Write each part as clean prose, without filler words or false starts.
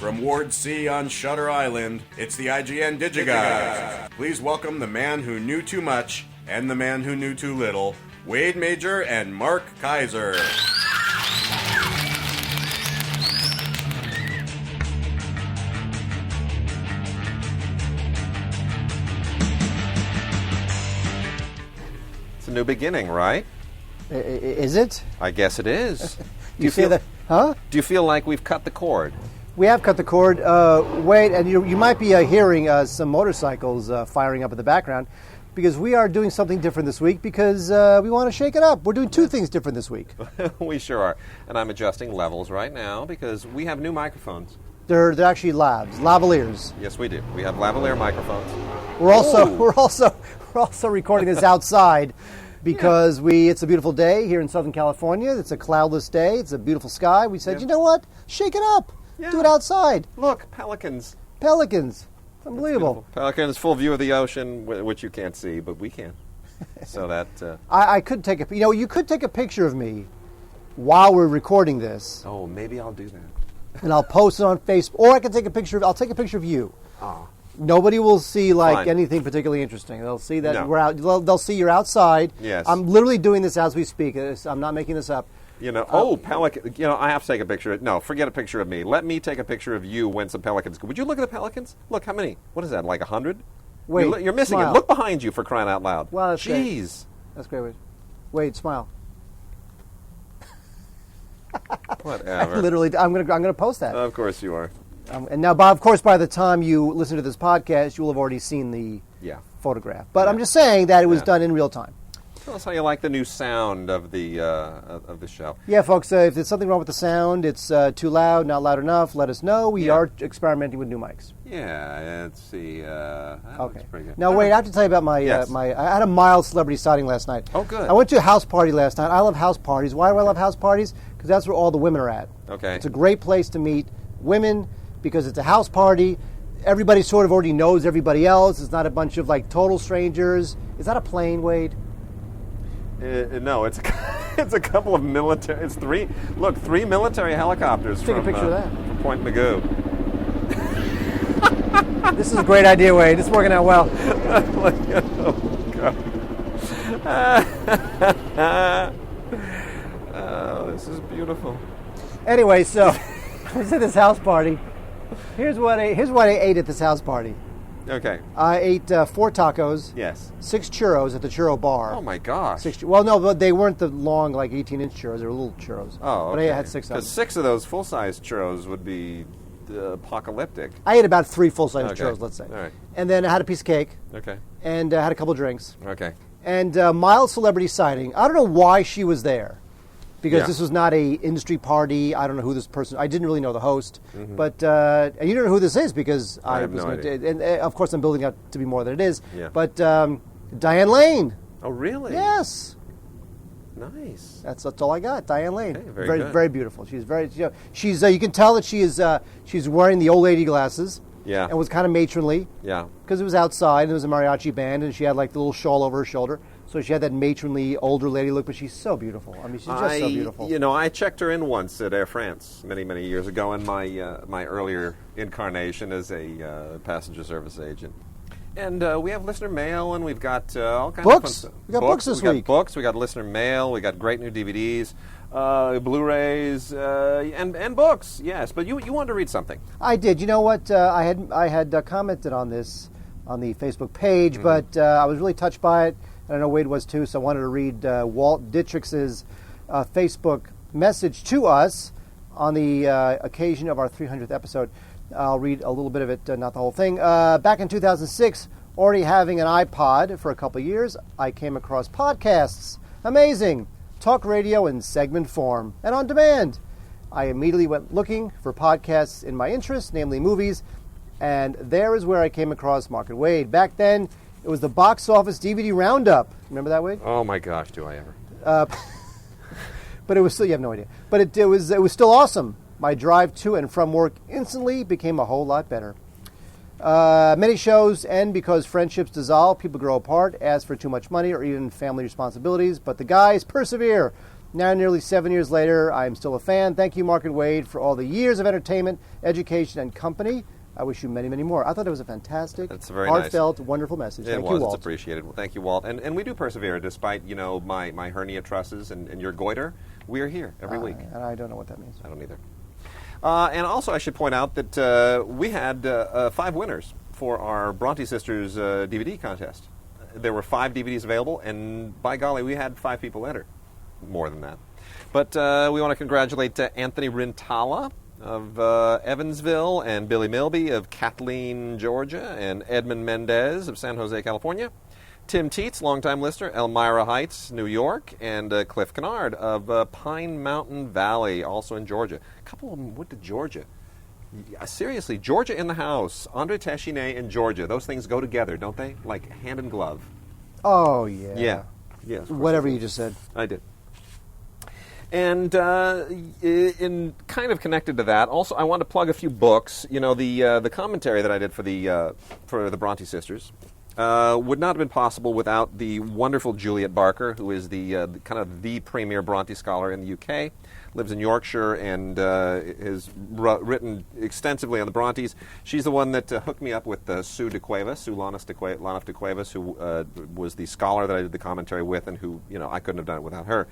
From Ward C on Shutter Island, it's the IGN Digigods. Please welcome the man who knew too much and the man who knew too little, Wade Major and Mark Kaiser. It's a new beginning, right? Is it? I guess it is. Do you feel that? Huh? Do you feel like we've cut the cord? We have cut the cord. Wait, and you might be hearing some motorcycles firing up in the background because we are doing something different this week because we want to shake it up. We're doing two things different this week. We sure are. And I'm adjusting levels right now because we have new microphones. They're actually lavaliers. Yes, we do. We have lavalier microphones. We're also recording this outside because it's a beautiful day here in Southern California. It's a cloudless day. It's a beautiful sky. We said, you know what? Shake it up. Yeah. Do it outside. Look, pelicans. Pelicans. Unbelievable. Pelicans, full view of the ocean, which you can't see, but we can. So that... I could take you could take a picture of me while we're recording this. Oh, maybe I'll do that. And I'll post it on Facebook. Or I'll take a picture of you. Oh. Nobody will see Fine. anything particularly interesting. They'll see that No. we're out. They'll see you're outside. Yes. I'm literally doing this as we speak. I'm not making this up. Pelican. I have to take a picture. No, forget a picture of me. Let me take a picture of you when some pelicans go. Would you look at the pelicans? Look, how many? What is that, like 100? Wait, you're missing smile. it. Look behind you, for crying out loud. Well, that's great. Jeez. That's great. Wait, smile. Whatever. Literally, I'm gonna post that. Of course you are. And now, of course, by the time you listen to this podcast, you will have already seen the photograph. But I'm just saying that it was done in real time. Tell us how you like the new sound of the show. Yeah, folks, if there's something wrong with the sound, it's too loud, not loud enough, let us know. We are experimenting with new mics. Yeah, let's see. That looks pretty good. Now, wait, I have to tell you about my... Yes. I had a mild celebrity sighting last night. Oh, good. I went to a house party last night. I love house parties. Why do I love house parties? Because that's where all the women are at. Okay. It's a great place to meet women because it's a house party. Everybody sort of already knows everybody else. It's not a bunch of, total strangers. Is that a plane, Wade? No, it's a couple of military. It's three military helicopters. Take a picture of that. From Point Magoo. This is a great idea, Wade. It's working out well. Oh, this is beautiful. Anyway, so I was at this house party. Here's what I ate at this house party. Okay. I ate 4 tacos. Yes. 6 churros at the churro bar. Oh my gosh. Well, no, but they weren't the long, 18-inch churros. They were little churros. Oh, okay. But I had 6 of them. Because 6 of those full-size churros would be apocalyptic. I ate about 3 full-size churros, let's say. All right. And then I had a piece of cake. Okay. And had a couple drinks. Okay. And mild celebrity sighting. I don't know why she was there. Because this was not a industry party. I don't know who this person... I didn't really know the host. Mm-hmm. But... and you don't know who this is because I have no idea. And of course I'm building up to be more than it is. Yeah. But Diane Lane. Oh, really? Yes. Nice. That's all I got. Diane Lane. Hey, very good. Very beautiful. She's very... she's you can tell that she's wearing the old lady glasses. Yeah. And was kind of matronly. Yeah. Because it was outside and it was a mariachi band and she had the little shawl over her shoulder. So she had that matronly, older lady look, but she's so beautiful. I mean, she's just so beautiful. I checked her in once at Air France many, many years ago in my earlier incarnation as a passenger service agent. And we have listener mail, and we've got all kinds books. of fun stuff. We got books this week. We got books. We got listener mail. We got great new DVDs, Blu-rays, and books. Yes, but you wanted to read something. I did. You know what? I had commented on this on the Facebook page, but I was really touched by it. I know Wade was too, so I wanted to read Walt Dietrich's Facebook message to us on the occasion of our 300th episode. I'll read a little bit of it, not the whole thing. Back in 2006, already having an iPod for a couple of years, I came across podcasts. Amazing! Talk radio in segment form and on demand. I immediately went looking for podcasts in my interest, namely movies, and there is where I came across Mark and Wade. Back then, it was the box office DVD roundup. Remember that, Wade? Oh my gosh, do I ever? But it was still, you have no idea. But it was still awesome. My drive to and from work instantly became a whole lot better. Many shows end because friendships dissolve, people grow apart, ask for too much money or even family responsibilities, but the guys persevere. Now, nearly 7 years later, I am still a fan. Thank you, Mark and Wade, for all the years of entertainment, education, and company. I wish you many, many more. I thought it was a fantastic, That's very heartfelt, wonderful message. Thank you, Walt. It's appreciated. Well, thank you, Walt. And we do persevere despite, my hernia trusses and your goiter. We are here every week. And I don't know what that means. I don't either. And also, I should point out that we had 5 winners for our Bronte Sisters DVD contest. There were 5 DVDs available, and by golly, we had 5 people enter. More than that. But we want to congratulate Anthony Rintala of Evansville, and Billy Milby of Kathleen, Georgia, and Edmund Mendez of San Jose, California. Tim Teets, longtime listener, Elmira Heights, New York, and Cliff Kennard of Pine Mountain Valley, also in Georgia. A couple of them went to Georgia. Seriously, Georgia in the house. Andre Tachinet and Georgia. Those things go together, don't they? Like hand in glove. Oh, yeah. Yeah. Yes. Whatever you just said. I did. And in kind of connected to that, also I want to plug a few books. The commentary that I did for the Bronte Sisters would not have been possible without the wonderful Juliet Barker, who is the kind of the premier Bronte scholar in the UK. Lives in Yorkshire and has written extensively on the Brontes. She's the one that hooked me up with Sue Lanos de Cuevas, who was the scholar that I did the commentary with, and who, I couldn't have done it without her.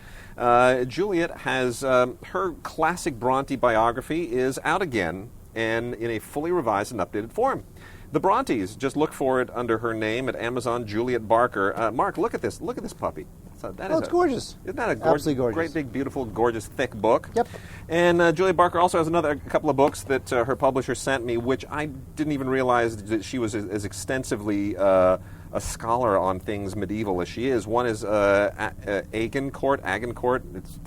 Juliet has her classic Bronte biography is out again, and in a fully revised and updated form. The Brontes, just look for it under her name at Amazon, Juliet Barker. Mark, look at this. Look at this puppy. It's gorgeous. Isn't that a Absolutely gorgeous. Great, big, beautiful, gorgeous, thick book? Yep. And Juliet Barker also has a couple of books that her publisher sent me, which I didn't even realize that she was as extensively a scholar on things medieval as she is. One is Agincourt. It's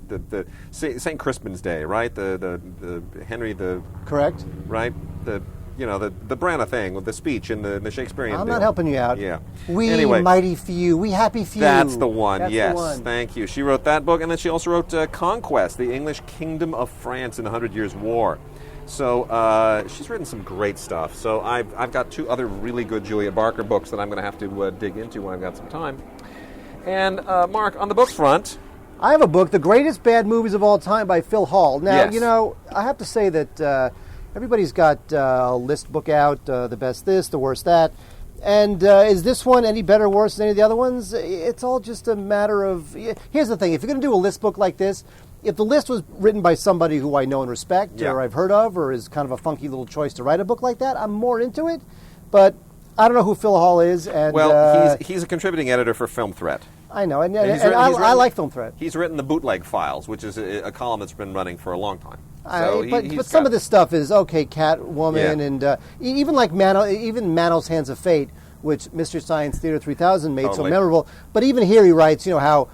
the St. Crispin's Day, right? The Henry the Correct. Right. The Branagh thing with the speech in the Shakespearean. I'm deal. not helping you out. Yeah. We mighty few, we happy few. That's the one. That's yes. the one. Thank you. She wrote that book, and then she also wrote Conquest: The English Kingdom of France in the 100 Years' War. So she's written some great stuff. So I've got 2 other really good Juliet Barker books that I'm going to have to dig into when I've got some time. And Mark, on the book front, I have a book, The Greatest Bad Movies of All Time by Phil Hall. Now, Yes. I have to say that everybody's got a list book out, the best this, the worst that. And is this one any better or worse than any of the other ones? It's all just a matter of... Here's the thing. If you're going to do a list book like this, if the list was written by somebody who I know and respect or I've heard of or is kind of a funky little choice to write a book like that, I'm more into it. But I don't know who Phil Hall is. And, he's a contributing editor for Film Threat. I know, and I like Film Threat. He's written the Bootleg Files, which is a column that's been running for a long time. But some of this stuff is okay. Catwoman and even like Manos Hands of Fate, which Mystery Science Theater 3000 made so memorable. But even here he writes, how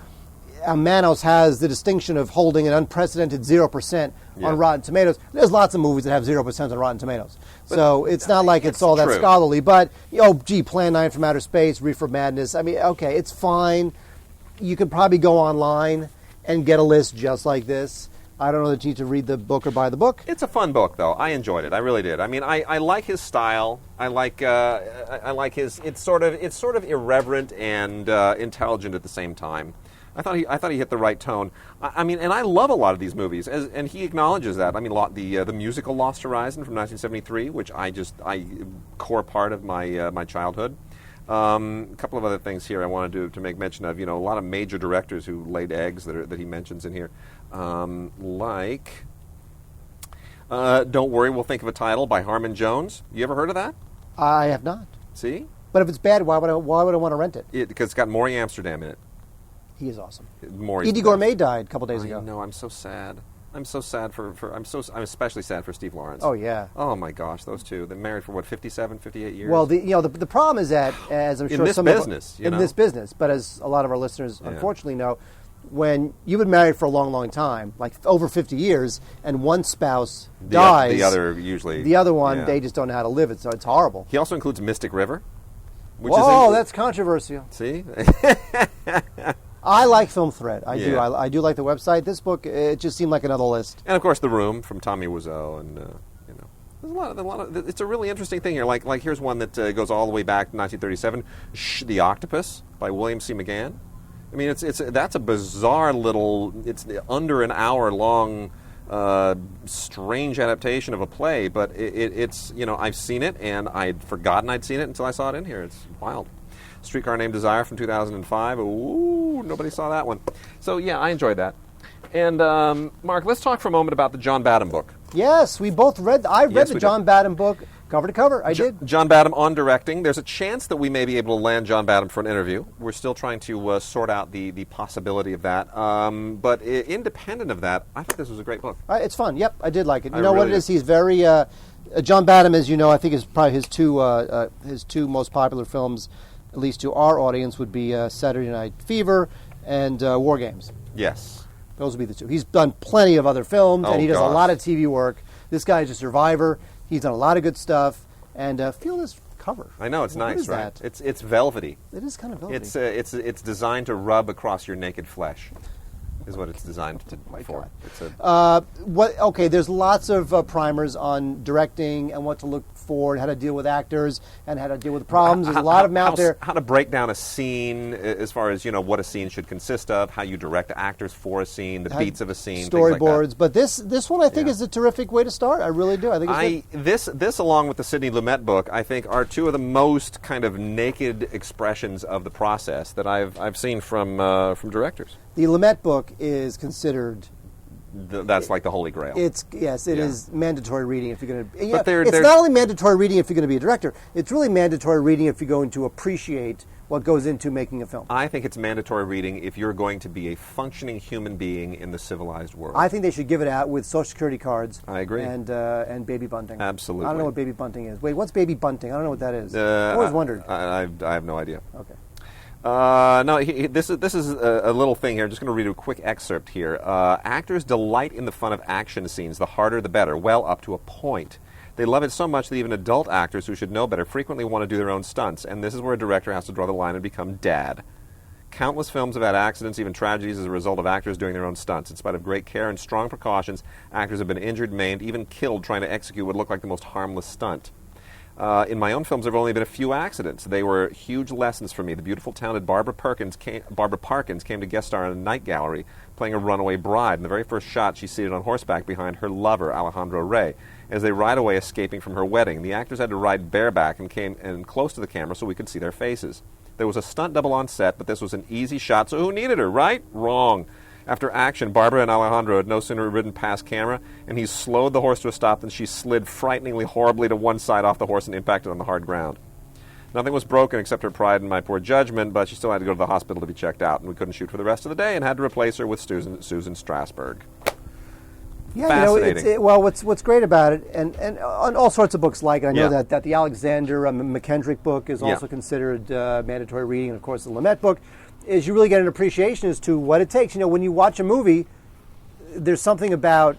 Manos has the distinction of holding an unprecedented 0% on Rotten Tomatoes. There's lots of movies that have 0% on Rotten Tomatoes, so it's not like it's all that scholarly. But Plan 9 from Outer Space, Reefer Madness. I mean, okay, it's fine. You could probably go online and get a list just like this. I don't know that you need to read the book or buy the book. It's a fun book, though. I enjoyed it. I really did. I mean, I like his style. I like his. It's sort of irreverent and intelligent at the same time. I thought he hit the right tone. I mean, and I love a lot of these movies, and he acknowledges that. I mean, the musical Lost Horizon from 1973, which I core part of my childhood. A couple of other things here I wanted to make mention of. A lot of major directors who laid eggs that he mentions in here, like "Don't Worry, We'll Think of a Title" by Harmon Jones. You ever heard of that? I have not. See, but if it's bad, why would I want to rent it? Because it's got Maury Amsterdam in it. He is awesome. Edie Gourmet died a couple days ago. No, I'm so sad. I'm so sad I'm especially sad for Steve Lawrence. Oh yeah. Oh my gosh, those two. They're married for 57, 58 years. Well, the problem is that, as I'm sure in this business, but as a lot of our listeners unfortunately know, when you've been married for a long, long time, like over 50 years, and one spouse dies, the other one they just don't know how to live it, so it's horrible. He also includes Mystic River. That's controversial. See. I like Film Threat. I do. I do like the website. This book, it just seemed like another list. And of course, The Room from Tommy Wiseau, and there's a lot of. It's a really interesting thing here. Like here's one that goes all the way back to 1937. The Octopus by William C. McGann. I mean, that's a bizarre little. It's under an hour long, strange adaptation of a play, but it's I've seen it and I'd forgotten I'd seen it until I saw it in here. It's wild. Streetcar Named Desire from 2005. Ooh, nobody saw that one. So yeah, I enjoyed that. And Mark, let's talk for a moment about the John Badham book. Yes, we both read. I read the John Badham book cover to cover. I did. John Badham on directing. There's a chance that we may be able to land John Badham for an interview. We're still trying to sort out the possibility of that. But independent of that, I think this was a great book. It's fun. Yep, I did like it. You know what it is? He's very John Badham, as you know. I think is probably his two most popular films, at least to our audience, would be Saturday Night Fever and War Games. Yes. Those would be the two. He's done plenty of other films, and he does a lot of TV work. This guy is a survivor. He's done a lot of good stuff. And feel this cover. I know, it's nice, right? That? It's velvety. It is kind of velvety. It's designed to rub across your naked flesh, is what it's designed for. Okay, there's lots of primers on directing and what to look for and how to deal with actors and how to deal with problems. There's a lot of them out there. How to break down a scene as far as, what a scene should consist of, how you direct actors for a scene, the beats of a scene, storyboards. Things like that. But this one I think is a terrific way to start. I really do. I think it's this along with the Sidney Lumet book, I think are two of the most kind of naked expressions of the process that I've seen from directors. The Lumet book is considered. That's like the Holy Grail. It is mandatory reading if you're going to. But it's not only mandatory reading if you're going to be a director. It's really mandatory reading if you're going to appreciate what goes into making a film. I think it's mandatory reading if you're going to be a functioning human being in the civilized world. I think they should give it out with Social Security cards. I agree. And baby bunting. Absolutely. I don't know what baby bunting is. Wait, what's baby bunting? I don't know what that is. I always wondered. I have no idea. Okay. This is a little thing here. I'm just going to read a quick excerpt here. Actors delight in the fun of action scenes. The harder, the better. Well, up to a point. They love it so much that even adult actors who should know better frequently want to do their own stunts. And this is where a director has to draw the line and become dad. Countless films have had accidents, even tragedies, as a result of actors doing their own stunts. In spite of great care and strong precautions, actors have been injured, maimed, even killed trying to execute what looked like the most harmless stunt. In my own films, there have only been a few accidents. They were huge lessons for me. The beautiful, talented Barbara Parkins came to guest star in a night gallery, playing a runaway bride. In the very first shot, she's seated on horseback behind her lover, Alejandro Rey, as they ride away escaping from her wedding. The actors had to ride bareback and came in close to the camera so we could see their faces. There was a stunt double on set, but this was an easy shot, so who needed her, right? Wrong. After action, Barbara and Alejandro had no sooner ridden past camera, and he slowed the horse to a stop than she slid frighteningly horribly to one side off the horse and impacted on the hard ground. Nothing was broken except her pride and my poor judgment, but she still had to go to the hospital to be checked out, and we couldn't shoot for the rest of the day and had to replace her with Susan Strasberg. Yeah, fascinating. What's great about it, and on all sorts of books like it, I know that the Alexander McKendrick book is also considered mandatory reading, and of course the Lumet book, is you really get an appreciation as to what it takes. When you watch a movie, there's something about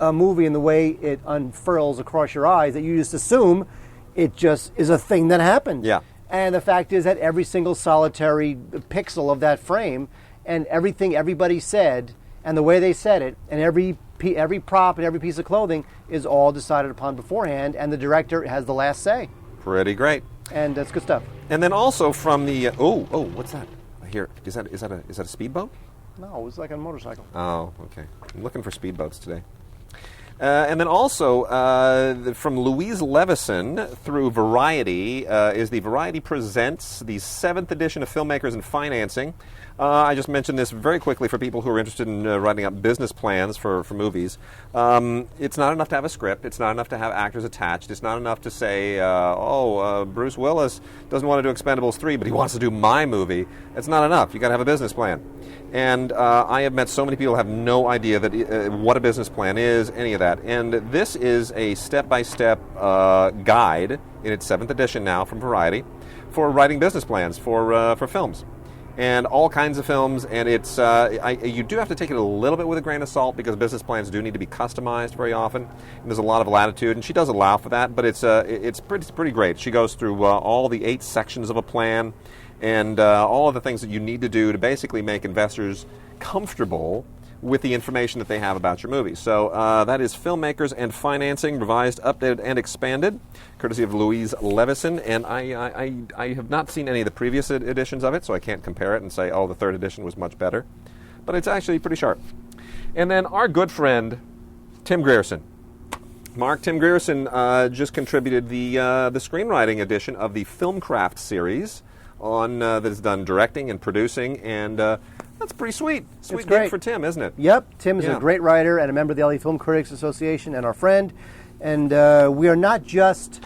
a movie and the way it unfurls across your eyes that you just assume it just is a thing that happened. Yeah. And the fact is that every single solitary pixel of that frame and everything everybody said and the way they said it and every prop and every piece of clothing is all decided upon beforehand, and the director has the last say. Pretty great. And that's good stuff. And then also from the what's that? Here, is that a speedboat? No, it's like a motorcycle. Oh, okay. I'm looking for speedboats today. And then also from Louise Levison through Variety is the Variety Presents, the 7th edition of Filmmakers and Financing. I just mentioned this very quickly for people who are interested in writing up business plans for movies. It's not enough to have a script. It's not enough to have actors attached. It's not enough to say, Bruce Willis doesn't want to do Expendables 3, but he wants to do my movie. It's not enough. You've got to have a business plan. And I have met so many people who have no idea that what a business plan is, any of that. And this is a step-by-step guide in its 7th edition now from Variety for writing business plans for films. And all kinds of films, and it's you do have to take it a little bit with a grain of salt because business plans do need to be customized very often. And there's a lot of latitude, and she does allow for that, but it's pretty great. She goes through all the 8 sections of a plan and all of the things that you need to do to basically make investors comfortable with the information that they have about your movie. So that is Filmmakers and Financing, revised, updated, and expanded, courtesy of Louise Levison. And I have not seen any of the previous editions of it, so I can't compare it and say, oh, the third edition was much better. But it's actually pretty sharp. And then our good friend, Tim Grierson. Tim Grierson just contributed the screenwriting edition of the Filmcraft series that is done directing and producing, and that's pretty sweet. Sweet gig for Tim, isn't it? Yep. Tim is a great writer and a member of the LA Film Critics Association and our friend. And we are not just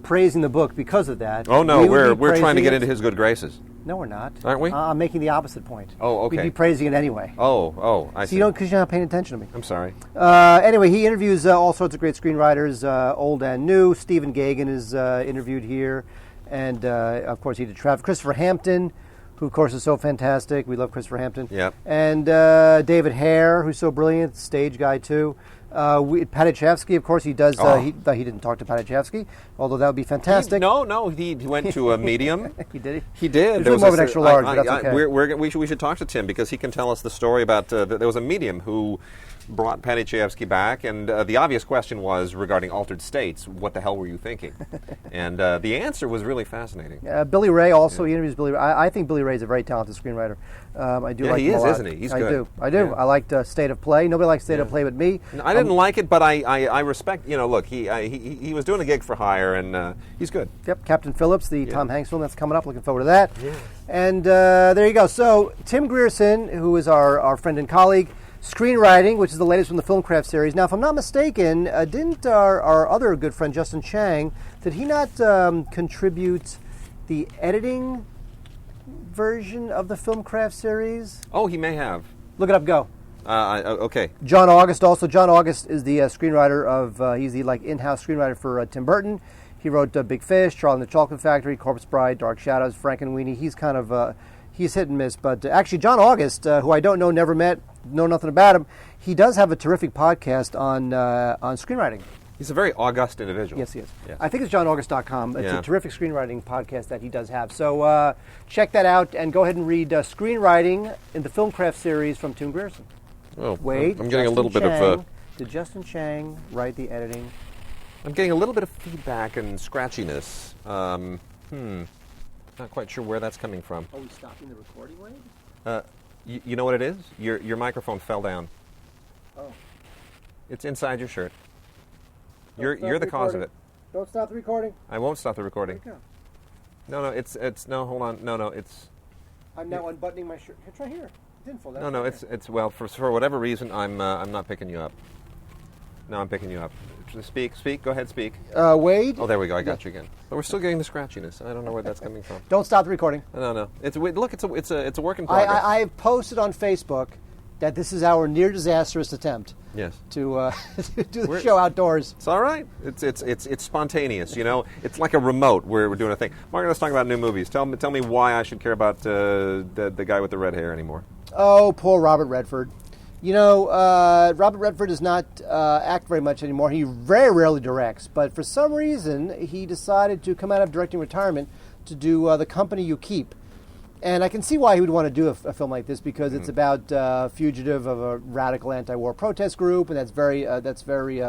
praising the book because of that. Oh, no, we're trying to get into his good graces. No, we're not. Aren't we? I'm making the opposite point. Oh, okay. We'd be praising it anyway. I see. Because you're not paying attention to me. I'm sorry. Anyway, he interviews all sorts of great screenwriters, old and new. Stephen Gagin is interviewed here. And, of course, he did Christopher Hampton, who, of course, is so fantastic. We love Christopher Hampton. Yep. And David Hare, who's so brilliant, stage guy, too. Padachevsky, of course, he does. He didn't talk to Padachevsky, although that would be fantastic. He went to a medium. He did. He did. It was more of an extra large, but that's okay. We should talk to Tim because he can tell us the story about there was a medium who brought Padachevsky back, and the obvious question was regarding Altered States. What the hell were you thinking? And the answer was really fascinating. Billy Ray also. He interviews Billy Ray. I think Billy Ray is a very talented screenwriter. I do like him a lot. Isn't he? He's good. I do. Yeah. I liked State of Play. Nobody likes State of Play but me. I didn't like it, but I respect. Look, he was doing a gig for hire, and he's good. Yep, Captain Phillips, the Tom Hanks film that's coming up. Looking forward to that. Yeah. And there you go. So Tim Grierson, who is our friend and colleague, screenwriting, which is the latest from the Filmcraft series. Now, if I'm not mistaken, didn't our other good friend Justin Chang, did he not contribute the editing version of the Filmcraft series? Oh, he may have. Look it up. Go. Okay. John August also. John August is the screenwriter of. He's the in-house screenwriter for Tim Burton. He wrote Big Fish, Charlie and the Chocolate Factory, Corpse Bride, Dark Shadows, Frankenweenie. He's kind of he's hit and miss, but actually John August, who I don't know, never met, know nothing about him, he does have a terrific podcast on screenwriting. He's a very august individual. Yes, he is. Yes. I think it's johnaugust.com. It's a terrific screenwriting podcast that he does have. So check that out and go ahead and read Screenwriting in the Filmcraft series from Tim Grierson. Oh, Wait, I'm getting a little bit of... Did Justin Chang write the editing? I'm getting a little bit of feedback and scratchiness. Not quite sure where that's coming from. Are we stopping the recording, Wade? You know what it is? Your microphone fell down. Oh. It's inside your shirt. You're the cause of it. Don't stop the recording. I won't stop the recording. No, it's no. Hold on. No, it's. I'm now unbuttoning my shirt. It's right here. It didn't fall down. No, it's well for whatever reason I'm not picking you up. No, I'm picking you up. Speak. Go ahead, speak. Wade? Oh, there we go. I got you again. But we're still getting the scratchiness. I don't know where that's coming from. Don't stop the recording. No. It's a work in progress. I've posted on Facebook that this is our near disastrous attempt. Yes. To do the show outdoors. It's all right. It's spontaneous. It's like a remote where we're doing a thing. Mark, let's talk about new movies. Tell me why I should care about the guy with the red hair anymore. Oh, poor Robert Redford. Robert Redford does not act very much anymore. He very rarely directs, but for some reason he decided to come out of directing retirement to do The Company You Keep. And I can see why he would want to do a film like this because it's about fugitive of a radical anti-war protest group, and that's very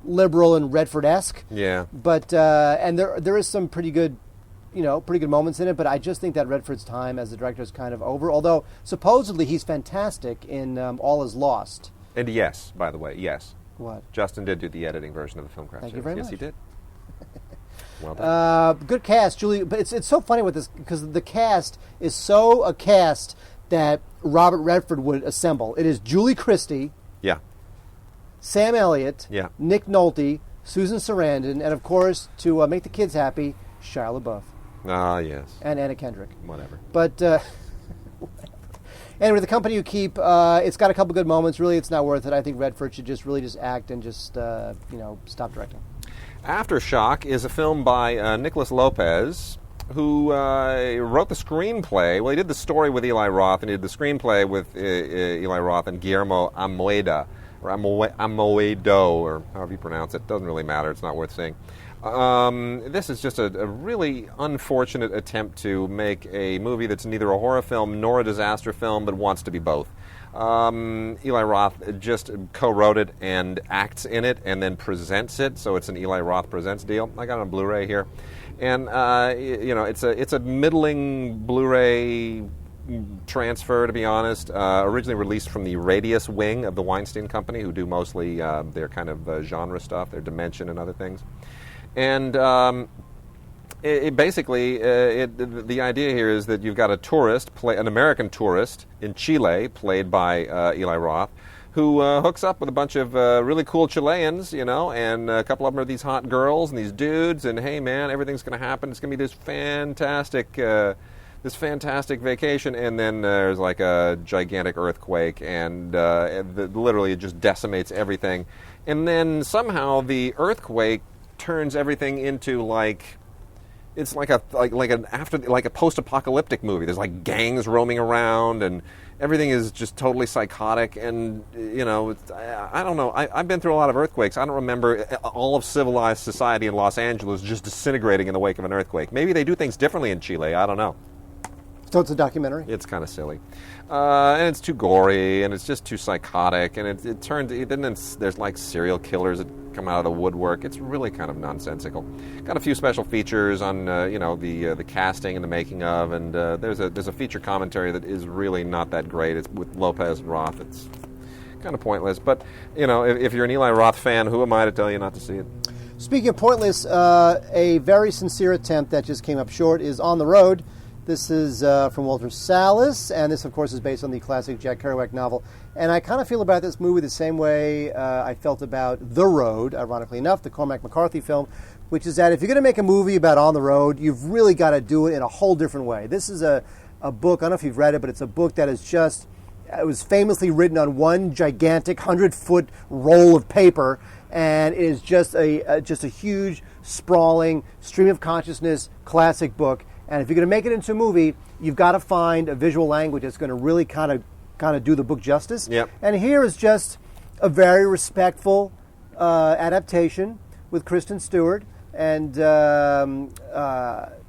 liberal and Redford-esque. Yeah. But and there is some pretty good moments in it, but I just think that Redford's time as the director is kind of over, although supposedly he's fantastic in All Is Lost. And yes, by the way, yes. What? Justin did do the editing version of the Filmcraft series. Thank you very much. Yes, he did. Well done. Good cast, Julie, but it's so funny with this because the cast is so a cast that Robert Redford would assemble. It is Julie Christie, yeah, Sam Elliott, yeah, Nick Nolte, Susan Sarandon, and of course, to make the kids happy, Shia LaBeouf. Ah, yes. And Anna Kendrick. Whatever. But anyway, The Company You Keep, it's got a couple good moments. Really, it's not worth it. I think Redford should just act and just stop directing. Aftershock is a film by Nicholas Lopez, who wrote the screenplay. Well, he did the story with Eli Roth, and he did the screenplay with Eli Roth and Guillermo Almoedo, or however you pronounce it. Doesn't really matter. It's not worth saying. This is just a really unfortunate attempt to make a movie that's neither a horror film nor a disaster film, but wants to be both. Eli Roth just co-wrote it and acts in it and then presents it, so it's an Eli Roth Presents deal. I got it on Blu-ray here. And, it's a middling Blu-ray transfer, to be honest. Originally released from the Radius wing of the Weinstein Company, who do mostly their kind of genre stuff, their Dimension and other things. And the idea here is that you've got a tourist, an American tourist in Chile, played by Eli Roth, who hooks up with a bunch of really cool Chileans, and a couple of them are these hot girls and these dudes, and hey man, everything's going to happen. It's going to be this fantastic vacation, and then there's like a gigantic earthquake, and literally it just decimates everything. And then somehow the earthquake turns everything into it's like a post-apocalyptic movie. There's like gangs roaming around, and everything is just totally psychotic. And I don't know. I've been through a lot of earthquakes. I don't remember all of civilized society in Los Angeles just disintegrating in the wake of an earthquake. Maybe they do things differently in Chile. I don't know. So it's a documentary? It's kind of silly. And it's too gory, and it's just too psychotic, and there's like serial killers that come out of the woodwork. It's really kind of nonsensical. Got a few special features on the casting and the making of, and there's a feature commentary that is really not that great. It's with Lopez and Roth. It's kind of pointless, but if you're an Eli Roth fan, who am I to tell you not to see it? Speaking of pointless, a very sincere attempt that just came up short is On the Road. This is from Walter Salles, and this, of course, is based on the classic Jack Kerouac novel. And I kind of feel about this movie the same way I felt about The Road, ironically enough, the Cormac McCarthy film, which is that if you're going to make a movie about On the Road, you've really got to do it in a whole different way. This is a book, I don't know if you've read it, but it's a book that is just, it was famously written on one gigantic 100-foot roll of paper, and it is just a huge, sprawling, stream of consciousness classic book. And if you're going to make it into a movie, you've got to find a visual language that's going to really kind of do the book justice. Yep. And here is just a very respectful adaptation with Kristen Stewart, and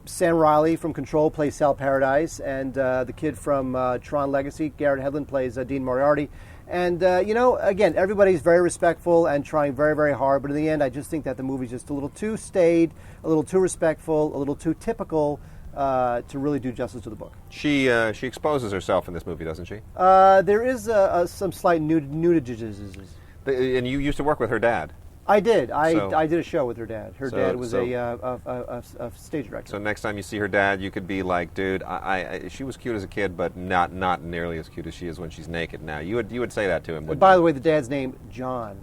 Sam Riley from Control plays Sal Paradise, and the kid from Tron Legacy, Garrett Hedlund, plays Dean Moriarty. And, again, everybody's very respectful and trying very, very hard, but in the end, I just think that the movie's just a little too staid, a little too respectful, a little too typical to really do justice to the book. She exposes herself in this movie, doesn't she? There is some slight nudity. And you used to work with her dad. I did. I did a show with her dad. Her dad was a stage director. So next time you see her dad, you could be like, dude, she was cute as a kid, but not nearly as cute as she is when she's naked now. You would say that to him, wouldn't By you? the way, the dad's name, John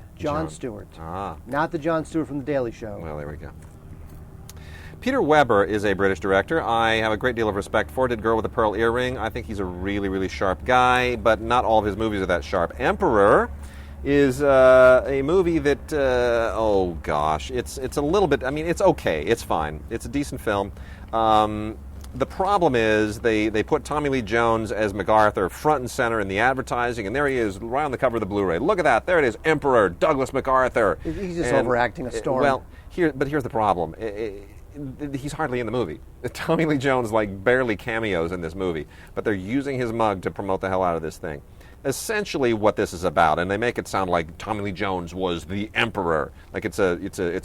Stewart. Ah. Not the Jon Stewart from The Daily Show. Well, there we go. Peter Weber is a British director I have a great deal of respect for. Did Girl with a Pearl Earring. I think he's a really, really sharp guy, but not all of his movies are that sharp. Emperor is a movie that, it's a little bit, it's okay. It's fine. It's a decent film. The problem is they put Tommy Lee Jones as MacArthur front and center in the advertising, and there he is right on the cover of the Blu-ray. Look at that. There it is, Emperor, Douglas MacArthur. He's just overacting a storm. Well, here's the problem. He's hardly in the movie. Tommy Lee Jones barely cameos in this movie, but they're using his mug to promote the hell out of this thing. Essentially what this is about, and they make it sound like Tommy Lee Jones was the Emperor, like it's a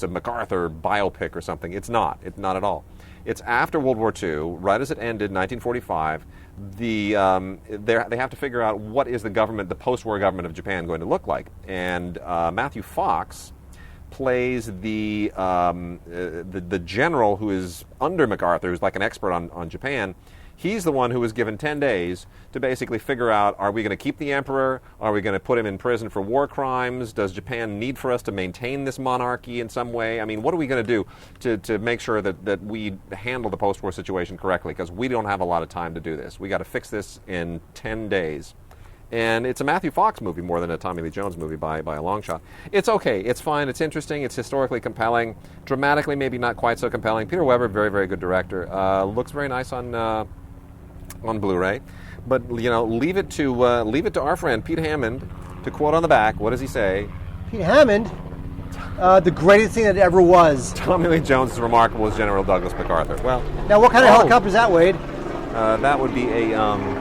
MacArthur biopic or something. It's not. It's not at all. It's after World War II, right as it ended, 1945. They have to figure out what is the post-war government of Japan going to look like, and Matthew Fox plays the general who is under MacArthur, who's like an expert on Japan. He's the one who was given 10 days to basically figure out, are we going to keep the emperor? Are we going to put him in prison for war crimes? Does Japan need for us to maintain this monarchy in some way? What are we going to do to make sure that we handle the post-war situation correctly? Because we don't have a lot of time to do this. We got to fix this in 10 days. And it's a Matthew Fox movie more than a Tommy Lee Jones movie by a long shot. It's okay. It's fine. It's interesting. It's historically compelling. Dramatically, maybe not quite so compelling. Peter Weber, very, very good director. Looks very nice on Blu-ray. But, leave it to our friend Pete Hammond to quote on the back. What does he say? Pete Hammond? The greatest thing that ever was. Tommy Lee Jones is remarkable as General Douglas MacArthur. Well, now, what kind of helicopter is that, Wade? That would be a...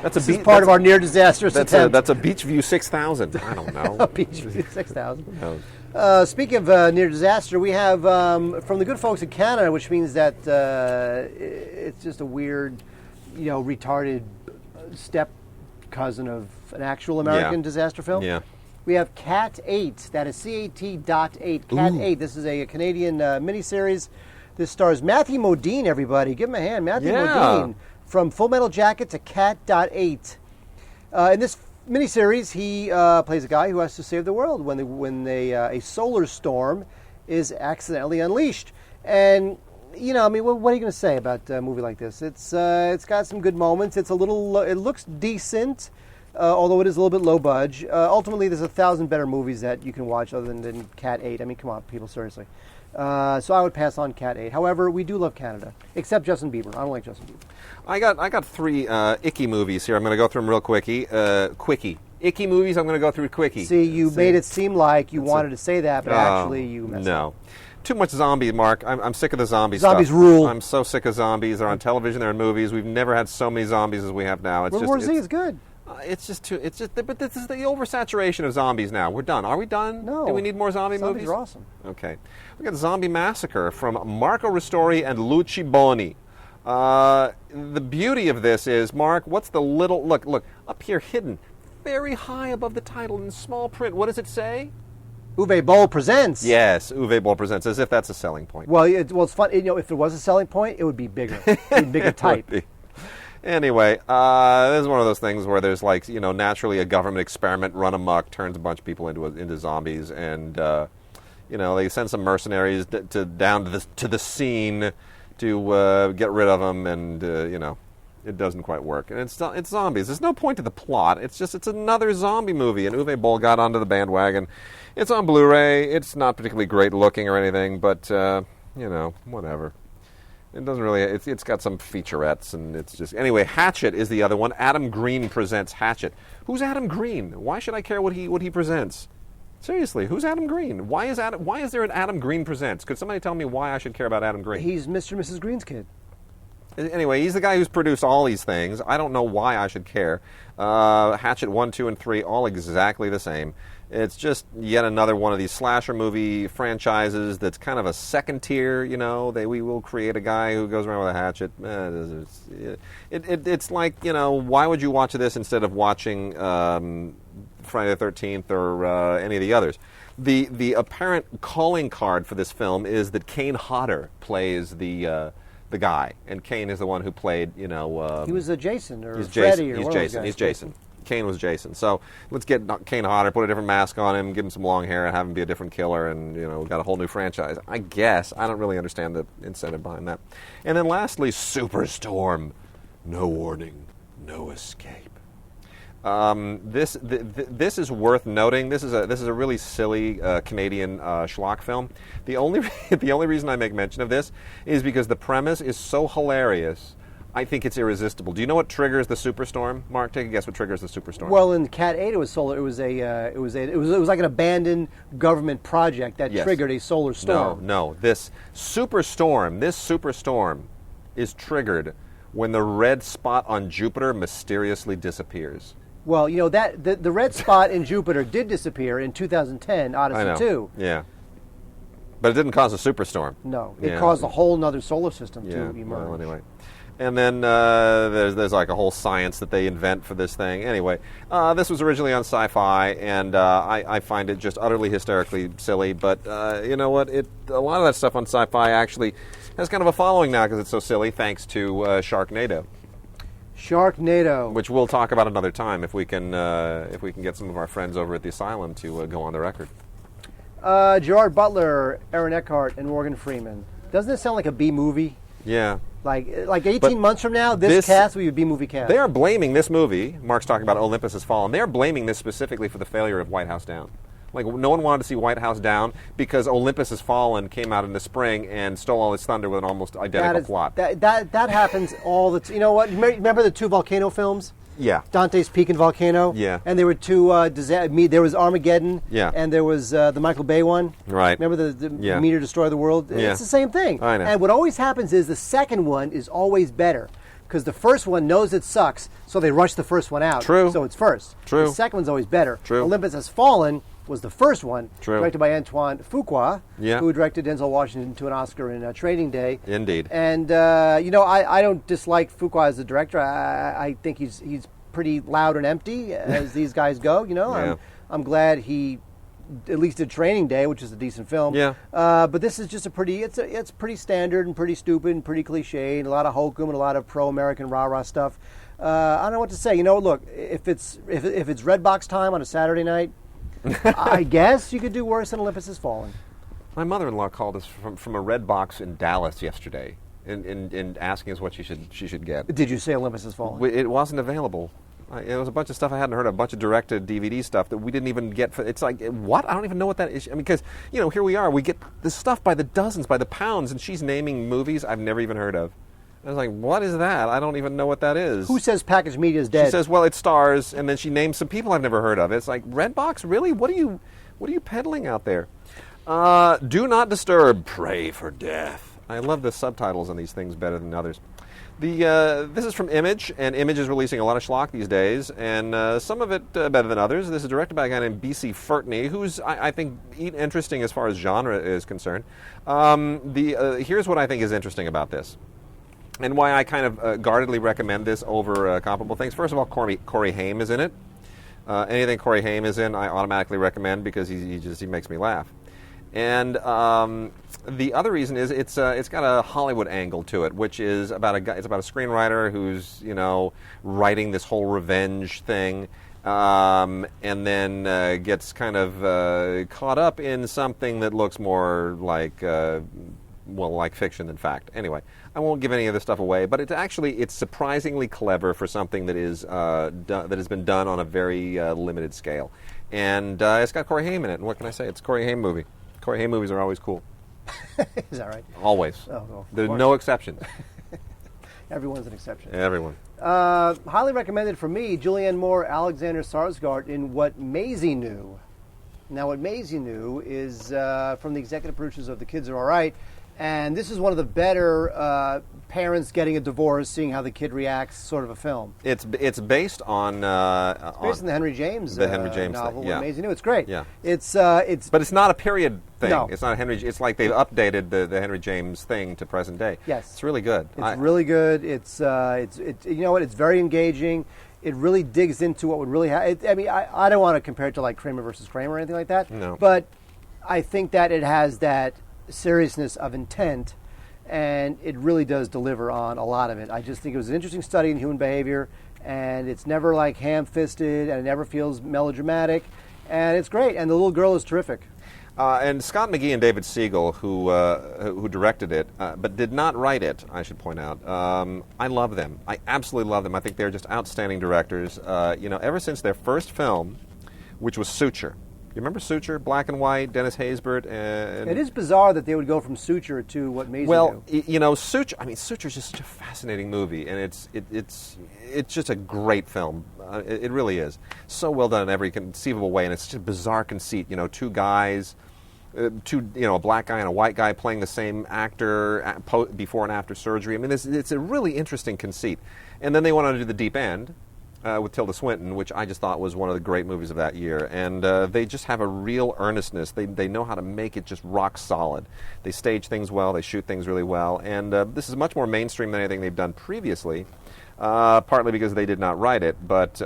This is part of our near disastrous attempt. That's a Beachview 6000. I don't know. A Beachview 6000. Speaking of near disaster, we have from the good folks in Canada, which means that it's just a weird, retarded step cousin of an actual American disaster film. Yeah. We have Cat 8. That is CAT.8. Cat 8. This is a Canadian miniseries. This stars Matthew Modine, everybody. Give him a hand. Matthew Modine. From Full Metal Jacket to Cat.8. In this miniseries, he plays a guy who has to save the world when a solar storm is accidentally unleashed. And, what are you going to say about a movie like this? It's got some good moments. It's a little, it looks decent. Although it is a little bit low budge. Ultimately, there's 1,000 better movies that you can watch other than Cat 8. I mean, come on, people, seriously. So I would pass on Cat 8. However, we do love Canada, except Justin Bieber. I don't like Justin Bieber. I got 3 icky movies here. I'm going to go through them real quickie. Icky movies, I'm going to go through quickie. See, you made it seem like you wanted to say that, but actually you messed up. Too much zombie, Mark. I'm sick of the zombie Zombies stuff. rule. I'm so sick of zombies. They're on television, they're in movies. We've never had so many zombies as we have now. World War Z is good. But this is the oversaturation of zombies now. We're done. Are we done? No. Do we need more zombie movies? Zombies are awesome. Okay. We got Zombie Massacre from Marco Ristori and Luci Boni. The beauty of this is, Mark, what's the little... Look, up here hidden, very high above the title in small print. What does it say? Uwe Boll presents. Yes, Uwe Boll presents, as if that's a selling point. Well, it's fun. If it was a selling point, it would be bigger. It would be bigger type. Anyway, this is one of those things where there's naturally a government experiment run amok, turns a bunch of people into zombies, and they send some mercenaries down to the scene to get rid of them, and it doesn't quite work. And it's zombies. There's no point to the plot. It's another zombie movie, and Uwe Boll got onto the bandwagon. It's on Blu-ray. It's not particularly great looking or anything, but whatever. It doesn't really. It's got some featurettes, and it's just anyway. Hatchet is the other one. Adam Green presents Hatchet. Who's Adam Green? Why should I care what he presents? Seriously, who's Adam Green? Why is there an Adam Green presents? Could somebody tell me why I should care about Adam Green? He's Mr. and Mrs. Green's kid. Anyway, he's the guy who's produced all these things. I don't know why I should care. Hatchet 1, 2, and 3, all exactly the same. It's just yet another one of these slasher movie franchises that's kind of a second tier, we will create a guy who goes around with a hatchet. It's like, why would you watch this instead of watching Friday the 13th or any of the others? The apparent calling card for this film is that Kane Hodder plays the guy, and Kane is the one who played, he was a Jason or he's Freddy Jason. or He's one Jason. of those guys. He's Jason. Kane was Jason. So let's get Kane Hodder, put a different mask on him, give him some long hair, and have him be a different killer, and we've got a whole new franchise. I guess. I don't really understand the incentive behind that. And then lastly, Superstorm. No warning, no escape. This is worth noting. This is a really silly Canadian schlock film. The only reason I make mention of this is because the premise is so hilarious. I think it's irresistible. Do you know what triggers the superstorm, Mark? Take a guess. What triggers the superstorm? Well, in Cat 8, it was solar. It was like an abandoned government project that triggered a solar storm. No. This superstorm is triggered when the red spot on Jupiter mysteriously disappears. Well, that the red spot in Jupiter did disappear in 2010, Odyssey 2. Yeah. But it didn't cause a superstorm. No, it caused a whole other solar system to emerge. Well, anyway. And then there's like a whole science that they invent for this thing. Anyway, this was originally on Sci-Fi, and I find it just utterly hysterically silly. But you know what? A lot of that stuff on Sci-Fi actually has kind of a following now because it's so silly, thanks to Sharknado. Sharknado, which we'll talk about another time if we can get some of our friends over at the asylum to go on the record. Gerard Butler, Aaron Eckhart, and Morgan Freeman. Doesn't this sound like a B movie? Yeah. Like 18 months from now, this cast will be a B-movie cast. They are blaming this movie. Mark's talking about Olympus Has Fallen. They are blaming this specifically for the failure of White House Down. Like, no one wanted to see White House Down because Olympus Has Fallen came out in the spring and stole all its thunder with an almost identical plot. That happens all the time. You know what? Remember the 2 volcano films? Yeah. Dante's Peak and Volcano? Yeah. And there were 2, there was Armageddon. Yeah. And there was the Michael Bay one. Right. Remember the Meteor Destroy the World? Yeah. It's the same thing. I know. And what always happens is the second one is always better. because the first one knows it sucks, so they rush the first one out. True. So it's first. True. The second one's always better. True. Olympus Has Fallen was the first one, True. directed by Antoine Fuqua, Yeah. who directed Denzel Washington to an Oscar in Training Day. Indeed. And I don't dislike Fuqua as a director. I think he's pretty loud and empty as these guys go. Yeah. I'm glad he at least did Training Day, which is a decent film. Yeah. But this is just it's pretty standard and pretty stupid and pretty cliche and a lot of hokum and a lot of pro-American rah-rah stuff. I don't know what to say. Look, if it's Redbox time on a Saturday night, I guess you could do worse than Olympus Has Fallen. My mother-in-law called us from a red box in Dallas yesterday and asking us what she should get. Did you say Olympus Has Fallen? It wasn't available. It was a bunch of stuff I hadn't heard of, a bunch of directed DVD stuff that we didn't even get. It's like, what? I don't even know what that is. I mean, because, here we are. We get this stuff by the dozens, by the pounds, and she's naming movies I've never even heard of. I was like, what is that? I don't even know what that is. Who says packaged media is dead? She says, well, it stars, and then she names some people I've never heard of. It's like, Redbox? Really? What are you peddling out there? Do not disturb, pray for death. I love the subtitles on these things better than others. This is from Image, and Image is releasing a lot of schlock these days, and some of it better than others. This is directed by a guy named B.C. Furtney, who's, I think, interesting as far as genre is concerned. Here's what I think is interesting about this, and why I kind of guardedly recommend this over comparable things. First of all, Corey Haim is in it. Anything Corey Haim is in, I automatically recommend because he makes me laugh. And the other reason is it's got a Hollywood angle to it, which is about a guy. It's about a screenwriter who's writing this whole revenge thing, and then gets kind of caught up in something that looks more like like fiction than fact. Anyway, I won't give any of this stuff away, but it's surprisingly clever for something that is that has been done on a very limited scale, and it's got Corey Haim in it. And what can I say? It's a Corey Haim movie. Corey Haim movies are always cool. Is that right? Always. Oh, There's no exceptions. Everyone's an exception. Everyone. Highly recommended for me, Julianne Moore, Alexander Skarsgård in What Maisie Knew. Now, What Maisie Knew is from the executive producers of The Kids Are All Right, and this is one of the better parents getting a divorce, seeing how the kid reacts, sort of a film. It's based on It's based on the Henry James novel. Thing, yeah. What Maisie Knew. It's great. Yeah. But it's not a period thing. No. It's not a Henry. It's like they've updated the Henry James thing to present day. Yes. It's really good. It's really good. It's you know what? It's very engaging. It really digs into what would really happen. I mean, I don't want to compare it to like Kramer versus Kramer or anything like that. No. But I think that it has that seriousness of intent, and it really does deliver on a lot of it. I just think it was an interesting study in human behavior, and it's never like ham-fisted, and it never feels melodramatic, and it's great. And the little girl is terrific. And Scott McGee and David Seagull, who directed it, but did not write it, I should point out. I love them. I absolutely love them. I think they're just outstanding directors. Ever since their first film, which was Suture. You remember Suture? Black and white, Dennis Haysbert. And it is bizarre that they would go from Suture to What Maisie Knew. Suture. I mean, Suture is just such a fascinating movie, and it's just a great film. It really is so well done in every conceivable way, and it's just a bizarre conceit. Two guys. A black guy and a white guy playing the same actor before and after surgery. I mean, it's a really interesting conceit. And then they went on to do The Deep End with Tilda Swinton, which I just thought was one of the great movies of that year. And they just have a real earnestness. They know how to make it just rock solid. They stage things well. They shoot things really well. And this is much more mainstream than anything they've done previously. Partly because they did not write it, but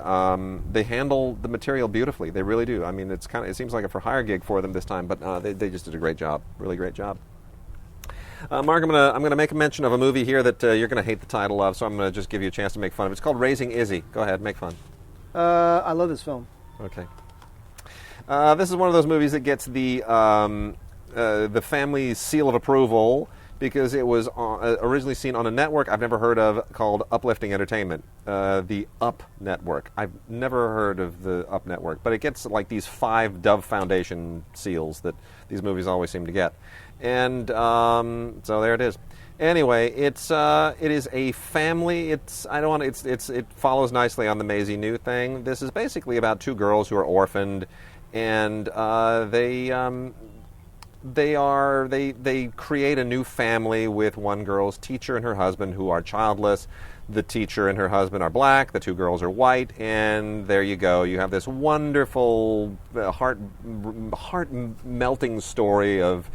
they handle the material beautifully. They really do. I mean, it seems like a for-hire gig for them this time, but they just did a great job, really great job. Mark, I'm gonna make a mention of a movie here that you're gonna hate the title of, so I'm gonna just give you a chance to make fun of it. It's called Raising Izzy. Go ahead, make fun. I love this film. Okay. This is one of those movies that gets the family seal of approval, because it was originally seen on a network I've never heard of called Uplifting Entertainment, the Up Network. I've never heard of the Up Network, but it gets like these 5 Dove Foundation seals that these movies always seem to get. And so there it is. Anyway, it is a family. It follows nicely on the Maisie New thing. This is basically about 2 girls who are orphaned, and they create a new family with one girl's teacher and her husband who are childless. The teacher and her husband are black, the two girls are white, and there you go. You have this wonderful, heart-melting story of,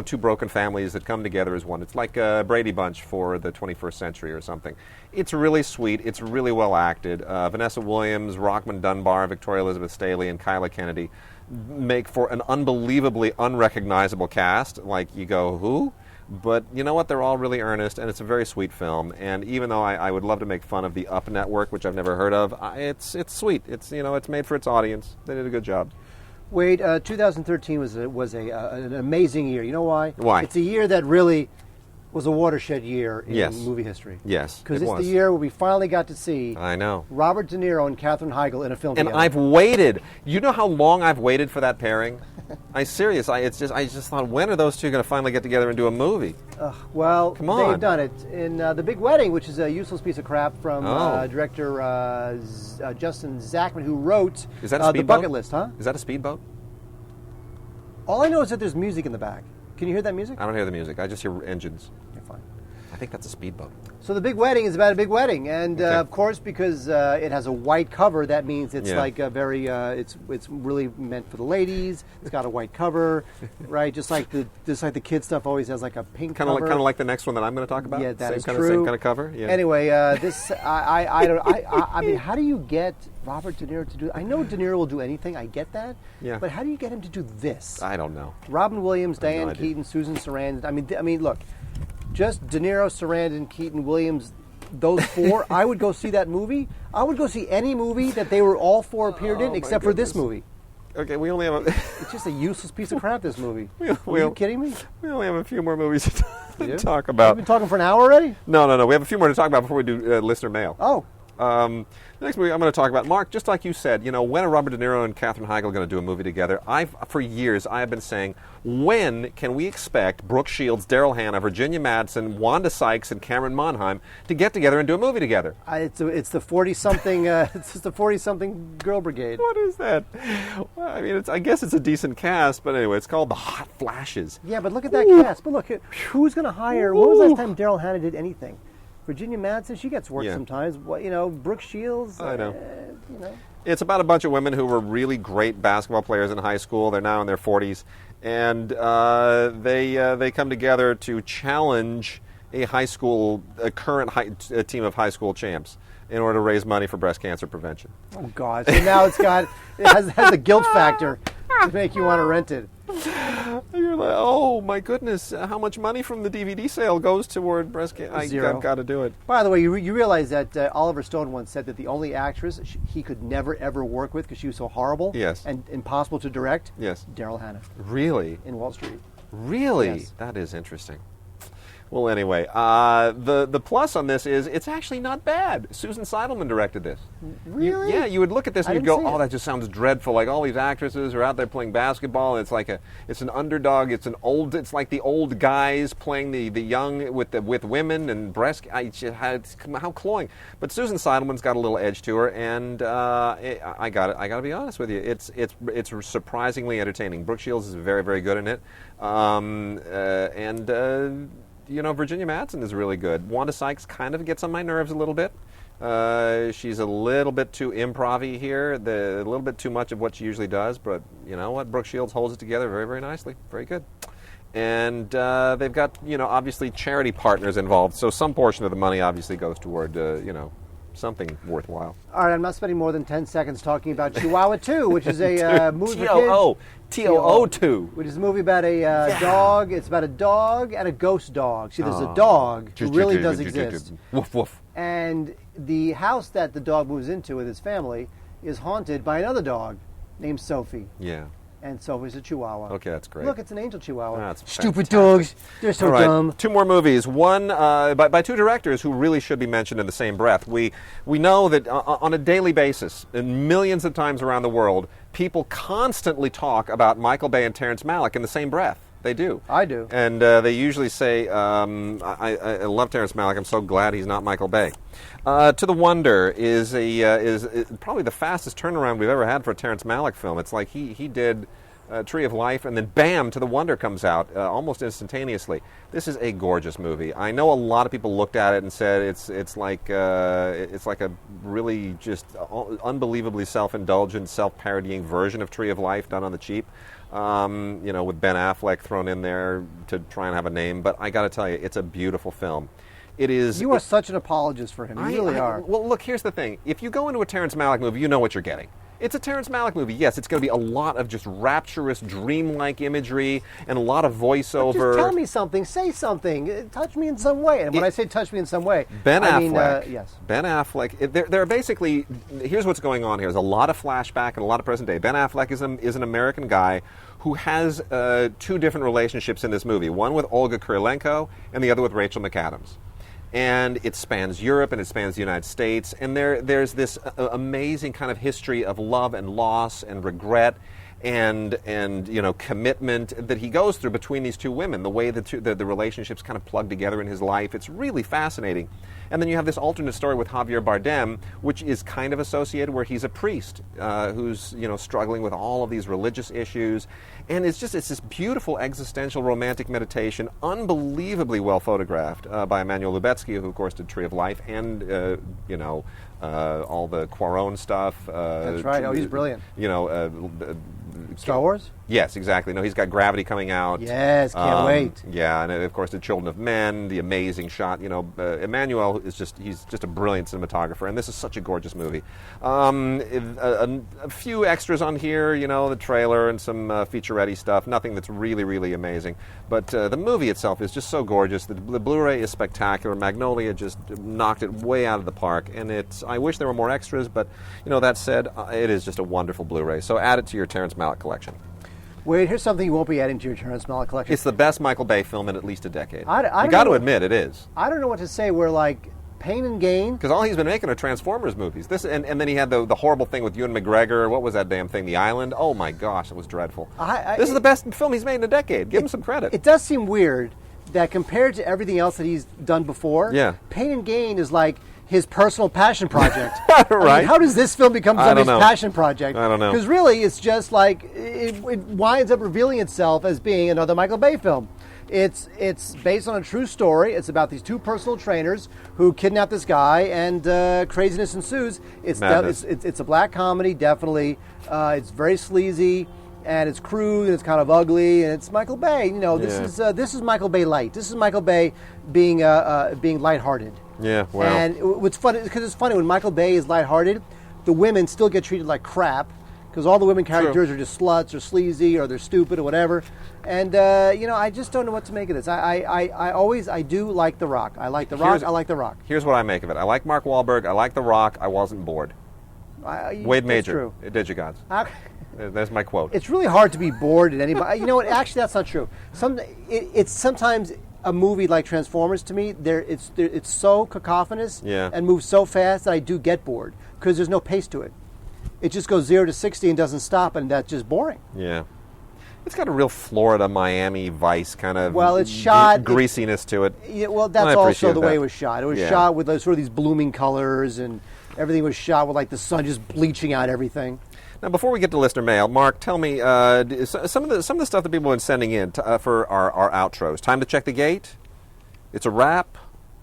two broken families that come together as one. It's like a Brady Bunch for the 21st century or something. It's really sweet. It's really well acted. Vanessa Williams, Rockman Dunbar, Victoria Elizabeth Staley, and Kyla Kennedy make for an unbelievably unrecognizable cast. Like, you go, who? But you know what? They're all really earnest, and it's a very sweet film. And even though I would love to make fun of the Up Network, which I've never heard of, it's sweet. It's it's made for its audience. They did a good job. Wade, 2013 was an amazing year. You know why? Why? It's a year that really was a watershed year in movie history. Yes, because it's the year where we finally got to see I know Robert De Niro and Katherine Heigl in a film and together. I've waited. You know how long I've waited for that pairing? I just thought, when are those two going to finally get together and do a movie? Well, come on. They've done it in The Big Wedding, which is a useless piece of crap from director Justin Zachman, who wrote is that a speedboat? The Bucket List, huh? Is that a speedboat? All I know is that there's music in the back. Can you hear that music? I don't hear the music. I just hear engines. You're fine. I think that's a speedboat. So The Big Wedding is about a big wedding, and of course, because it has a white cover, that means it's like a very it's really meant for the ladies. It's got a white cover, right? Just like the kid stuff always has like a pink cover. Kind of like the next one that I'm going to talk about. Yeah, that is same true. Same kind of cover. Yeah. Anyway, this I mean, how do you get Robert De Niro to do? I know De Niro will do anything. I get that. Yeah. But how do you get him to do this? I don't know. Robin Williams, Diane idea. Keaton, Susan Sarandon. I mean, look. Just De Niro, Sarandon, Keaton, Williams, those four, I would go see that movie. I would go see any movie that they were all four appeared in, except for this movie. Okay, we only have It's just a useless piece of crap, this movie. Are you kidding me? We only have a few more movies to talk about. We've been talking for an hour already? No. We have a few more to talk about before we do listener mail. Oh. The next movie I'm going to talk about, Mark, just like you said, when are Robert De Niro and Katherine Heigl going to do a movie together? For years, I have been saying, when can we expect Brooke Shields, Daryl Hannah, Virginia Madsen, Wanda Sykes, and Cameron Monheim to get together and do a movie together? It's the 40-something it's the 40-something girl brigade. What is that? Well, I mean, I guess it's a decent cast, but anyway, it's called The Hot Flashes. Yeah, but look at that cast. But look, who's going to hire? When was the last time Daryl Hannah did anything? Virginia Madsen, she gets work sometimes. Brooke Shields. I know. It's about a bunch of women who were really great basketball players in high school. They're now in their 40s, and they come together to challenge a current team of high school champs in order to raise money for breast cancer prevention. Oh God! So now it has a guilt factor to make you want to rent it. You're like, oh my goodness, how much money from the DVD sale goes toward breast cancer? Zero. I've got to do it. By the way, you realize that Oliver Stone once said that the only actress he could never ever work with because she was so horrible and impossible to direct. Yes. Daryl Hannah. Really? In Wall Street. Really? Yes. That is interesting. Well, anyway, the plus on this is it's actually not bad. Susan Seidelman directed this. Really? You would look at this and you'd go, oh, that just sounds dreadful. Like all these actresses are out there playing basketball. And it's an underdog. It's like the old guys playing the young with women and breast. How cloying. But Susan Seidelman's got a little edge to her, and I got to be honest with you. It's surprisingly entertaining. Brooke Shields is very, very good in it, Virginia Madsen is really good. Wanda Sykes kind of gets on my nerves a little bit. She's a little bit too improv-y here, a little bit too much of what she usually does, but you know what? Brooke Shields holds it together very, very nicely. Very good. And they've got, obviously charity partners involved, so some portion of the money obviously goes toward, something worthwhile. All right, I'm not spending more than 10 seconds talking about Chihuahua Too, which is a movie for kids. Chihuahua Too. Which is a movie about a dog. It's about a dog and a ghost dog. See, there's a dog who really does exist. Woof, woof. And the house that the dog moves into with his family is haunted by another dog named Sophie. Yeah. And Sophie's a Chihuahua. Okay, that's great. Look, it's an angel Chihuahua. That's stupid fantastic. dogs. They're so dumb. Two more movies. One by two directors who really should be mentioned in the same breath. We know that on a daily basis, and millions of times around the world, people constantly talk about Michael Bay and Terrence Malick in the same breath. They do. I do. And they usually say, I love Terrence Malick. I'm so glad he's not Michael Bay. To the Wonder is probably the fastest turnaround we've ever had for a Terrence Malick film. It's like he did Tree of Life, and then bam, To the Wonder comes out almost instantaneously. This is a gorgeous movie. I know a lot of people looked at it and said it's like a really just unbelievably self-indulgent, self-parodying version of Tree of Life done on the cheap. With Ben Affleck thrown in there to try and have a name. But I got to tell you, it's a beautiful film. It is. You are such an apologist for him. You really are. Well, look, here's the thing. If you go into a Terrence Malick movie, you know what you're getting. It's a Terrence Malick movie. Yes, it's going to be a lot of just rapturous, dreamlike imagery and a lot of voiceover. But just tell me something. Say something. Touch me in some way. And when I say touch me in some way, Ben Affleck. Yes. Ben Affleck. They're basically. Here's what's going on here. There's a lot of flashback and a lot of present day. Ben Affleck is an American guy who has two different relationships in this movie. One with Olga Kurylenko and the other with Rachel McAdams. And it spans Europe and it spans the United States. And there's this amazing kind of history of love and loss and regret and commitment that he goes through between these two women. The way the relationships kind of plug together in his life. It's really fascinating. And then you have this alternate story with Javier Bardem, which is kind of associated where he's a priest who's struggling with all of these religious issues. And it's this beautiful existential romantic meditation, unbelievably well photographed by Emmanuel Lubezki, who of course did Tree of Life and all the Cuarón stuff. That's right. Oh, he's brilliant. Star Wars? Yes, exactly. No, he's got Gravity coming out. Yes, can't wait. Yeah, and of course, The Children of Men, the amazing shot. Emmanuel he's just a brilliant cinematographer, and this is such a gorgeous movie. A few extras on here, the trailer and some featurette stuff. Nothing that's really, really amazing. But the movie itself is just so gorgeous. The Blu-ray is spectacular. Magnolia just knocked it way out of the park, and I wish there were more extras, but that said, it is just a wonderful Blu-ray. So add it to your Terrence Malick collection. Wait, here's something you won't be adding to your Terrence Malick collection. It's the best Michael Bay film in at least a decade. You got to admit, it is. I don't know what to say. We're like Pain and Gain. Because all he's been making are Transformers movies. And then he had the horrible thing with Ewan McGregor. What was that damn thing? The Island? Oh my gosh, it was dreadful. This is the best film he's made in a decade. Give him some credit. It does seem weird that compared to everything else that he's done before, Pain and Gain is like his personal passion project. Right. How does this film become somebody's passion project? I don't know. Because really, it's just like it winds up revealing itself as being another Michael Bay film. It's based on a true story. It's about these two personal trainers who kidnap this guy, and craziness ensues. It's a black comedy, definitely. It's very sleazy, and it's crude, and it's kind of ugly, and it's Michael Bay. This is Michael Bay light. This is Michael Bay being lighthearted. Yeah, well. And what's funny, because it's funny, when Michael Bay is lighthearted, the women still get treated like crap, because all the women characters are just sluts or sleazy or they're stupid or whatever. And, I just don't know what to make of this. I do like The Rock. I like The Rock. I like The Rock. Here's what I make of it. I like Mark Wahlberg. I like The Rock. I wasn't bored. Wade Major, Digigods. That's my quote. It's really hard to be bored at anybody. You know what? Actually, that's not true. It's sometimes a movie like Transformers, to me, it's so cacophonous and moves so fast that I do get bored because there's no pace to it. It just goes 0 to 60 and doesn't stop, and that's just boring. Yeah. It's got a real Florida, Miami Vice kind of it's shot, greasiness to it. Yeah, well, that's also the way it was shot. It was shot with sort of these blooming colors, and everything was shot with like the sun just bleaching out everything. Now, before we get to listener mail, Mark, tell me some of the stuff that people have been sending in for our outros. Time to check the gate. It's a wrap.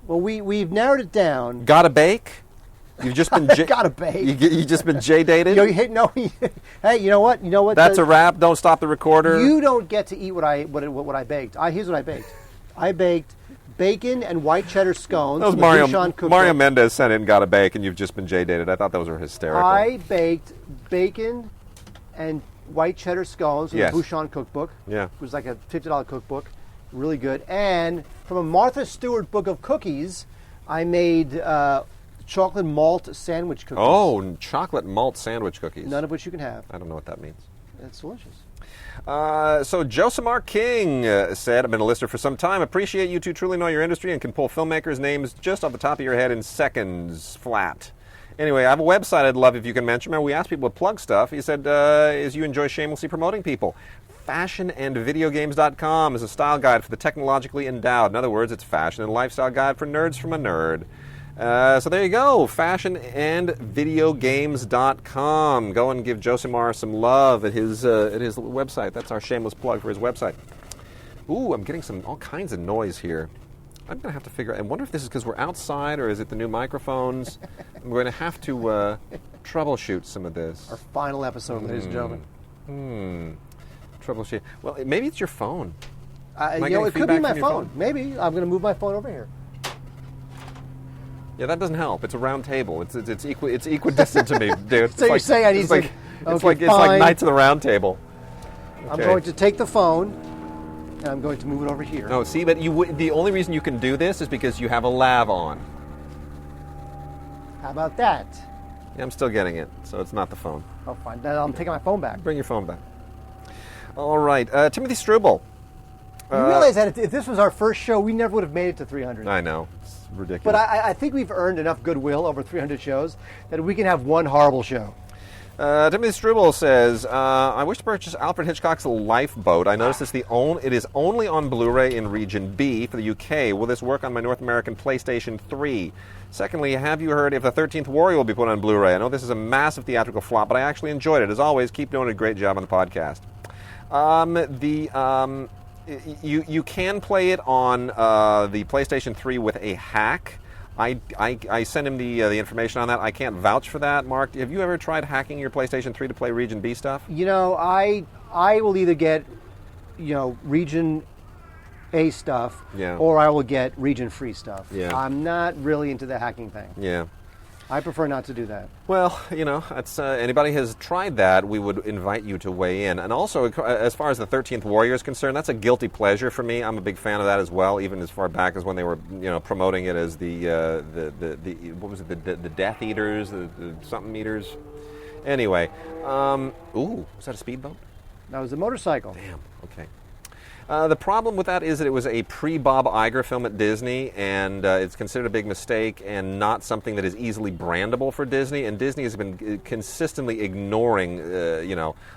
Well, we've narrowed it down. Gotta bake. You've just been gotta bake. You just been J-dated. Hey, you know what? That's a wrap. Don't stop the recorder. You don't get to eat what I baked. Here's what I baked. I baked bacon and white cheddar scones. That was Mario Mendez sent in Gotta Bake, and you've just been J-dated. I thought those were hysterical. I baked bacon and white cheddar scones from the Bouchon cookbook. Yeah. It was like a $50 cookbook. Really good. And from a Martha Stewart book of cookies, I made chocolate malt sandwich cookies. Oh, chocolate malt sandwich cookies. None of which you can have. I don't know what that means. It's delicious. So Josemar King said, I've been a listener for some time. Appreciate you two truly know your industry and can pull filmmakers' names just off the top of your head in seconds flat. Anyway, I have a website I'd love if you can mention. Remember, we asked people to plug stuff. He said, is you enjoy shamelessly promoting people. Fashionandvideogames.com is a style guide for the technologically endowed. In other words, it's fashion and lifestyle guide for nerds from a nerd. So there you go, fashionandvideogames.com. Go and give Josimar some love at his website. That's our shameless plug for his website. Ooh, I'm getting all kinds of noise here. I'm going to have to figure out, I wonder if this is because we're outside or is it the new microphones? I'm going to have to troubleshoot some of this. Our final episode, ladies and gentlemen. Troubleshoot. Well, maybe it's your phone. It could be my phone. Maybe. I'm going to move my phone over here. Yeah, that doesn't help. It's a round table. It's equidistant to me, dude. So you're saying I need to... It's like Knights of the Round Table. Okay. I'm going to take the phone, and I'm going to move it over here. No, see, but the only reason you can do this is because you have a lav on. How about that? Yeah, I'm still getting it, so it's not the phone. Oh, fine. Then I'm taking my phone back. Bring your phone back. All right. Timothy Struble. You realize that if this was our first show, we never would have made it to 300. I know. It's ridiculous. But I think we've earned enough goodwill over 300 shows that we can have one horrible show. Timothy Struble says, I wish to purchase Alfred Hitchcock's Lifeboat. I noticed it is only on Blu-ray in Region B for the UK. Will this work on my North American PlayStation 3? Secondly, have you heard if the 13th Warrior will be put on Blu-ray? I know this is a massive theatrical flop, but I actually enjoyed it. As always, keep doing a great job on the podcast. You can play it on the PlayStation 3 with a hack. I sent him the information on that. I can't vouch for that. Mark, have you ever tried hacking your PlayStation 3 to play Region B stuff? I will either get Region A stuff, or I will get Region Free stuff. Yeah. I'm not really into the hacking thing. Yeah. I prefer not to do that. Well, that's, anybody has tried that, we would invite you to weigh in. And also, as far as the 13th Warrior is concerned, that's a guilty pleasure for me. I'm a big fan of that as well, even as far back as when they were, promoting it as the what was it, the Death Eaters, the something eaters. Anyway, was that a speedboat? That was a motorcycle. Damn. Okay. The problem with that is that it was a pre-Bob Iger film at Disney, and it's considered a big mistake and not something that is easily brandable for Disney. And Disney has been consistently ignoring,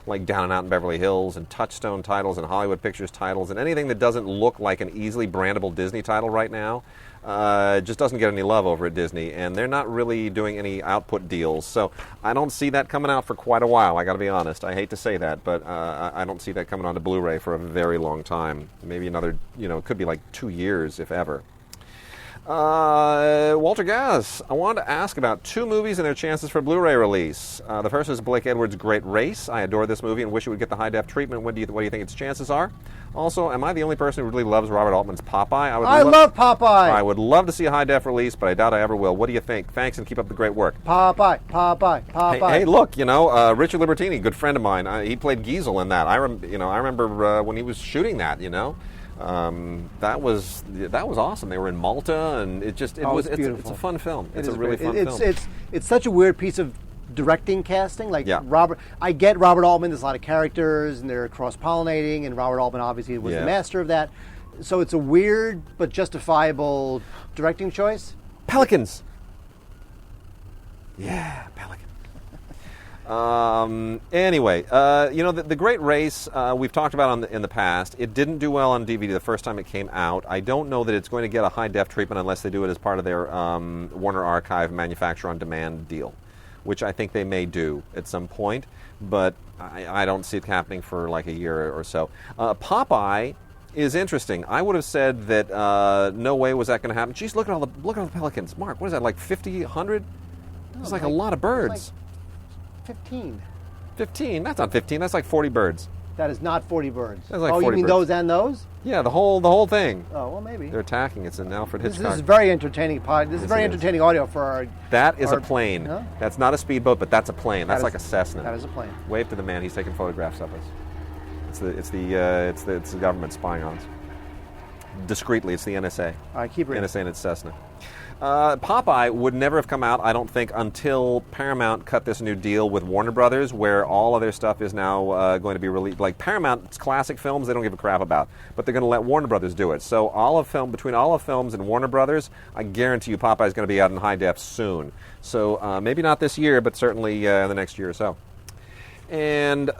like Down and Out in Beverly Hills and Touchstone titles and Hollywood Pictures titles, and anything that doesn't look like an easily brandable Disney title right now just doesn't get any love over at Disney, and they're not really doing any output deals. So I don't see that coming out for quite a while. I got to be honest. I hate to say that, but I don't see that coming onto Blu-ray for a very long time. Maybe another, it could be like 2 years, if ever. Walter Gaz, I wanted to ask about 2 movies and their chances for Blu-ray release. The first is Blake Edwards' Great Race. I adore this movie and wish it would get the high-def treatment. What do you think its chances are? Also, am I the only person who really loves Robert Altman's Popeye? I love Popeye! I would love to see a high-def release, but I doubt I ever will. What do you think? Thanks, and keep up the great work. Popeye. Hey, look, Richard Libertini, good friend of mine. He played Giesel in that. I remember when he was shooting that, that was awesome. They were in Malta, and it's beautiful. It's a fun film. It's a really fun film. It's such a weird piece of directing casting. I get Robert Altman. There's a lot of characters, and they're cross-pollinating, and Robert Altman obviously was the master of that. So it's a weird but justifiable directing choice. Pelicans. Yeah, Pelicans. Anyway, the Great Race we've talked about in the past. It didn't do well on DVD the first time it came out. I don't know that it's going to get a high-def treatment unless they do it as part of their Warner Archive manufacture-on-demand deal, which I think they may do at some point, but I don't see it happening for like a year or so. Popeye is interesting. I would have said that no way was that going to happen. Jeez, look at all the pelicans. Mark, what is that, like 50, 100? That's like a lot of birds. 15. 15? That's not 15. That's like 40 birds. That is not 40 birds. That's like 40 you mean birds. Those and those? Yeah, the whole thing. Oh, well, maybe. They're attacking. It's an Alfred Hitchcock. This is very entertaining This is very entertaining audio for our... That is a plane. Huh? That's not a speedboat, but that's a plane. That's like a Cessna. That is a plane. Wave to the man. He's taking photographs of us. It's the government spying on us. Discreetly, it's the NSA. All right, keep reading. NSA and its Cessna. Popeye would never have come out, I don't think, until Paramount cut this new deal with Warner Brothers, where all of their stuff is now going to be released. Like Paramount's classic films, they don't give a crap about, but they're going to let Warner Brothers do it. So between Olive Films and Warner Brothers, I guarantee you Popeye is going to be out in high def soon. So maybe not this year, but certainly in the next year or so. And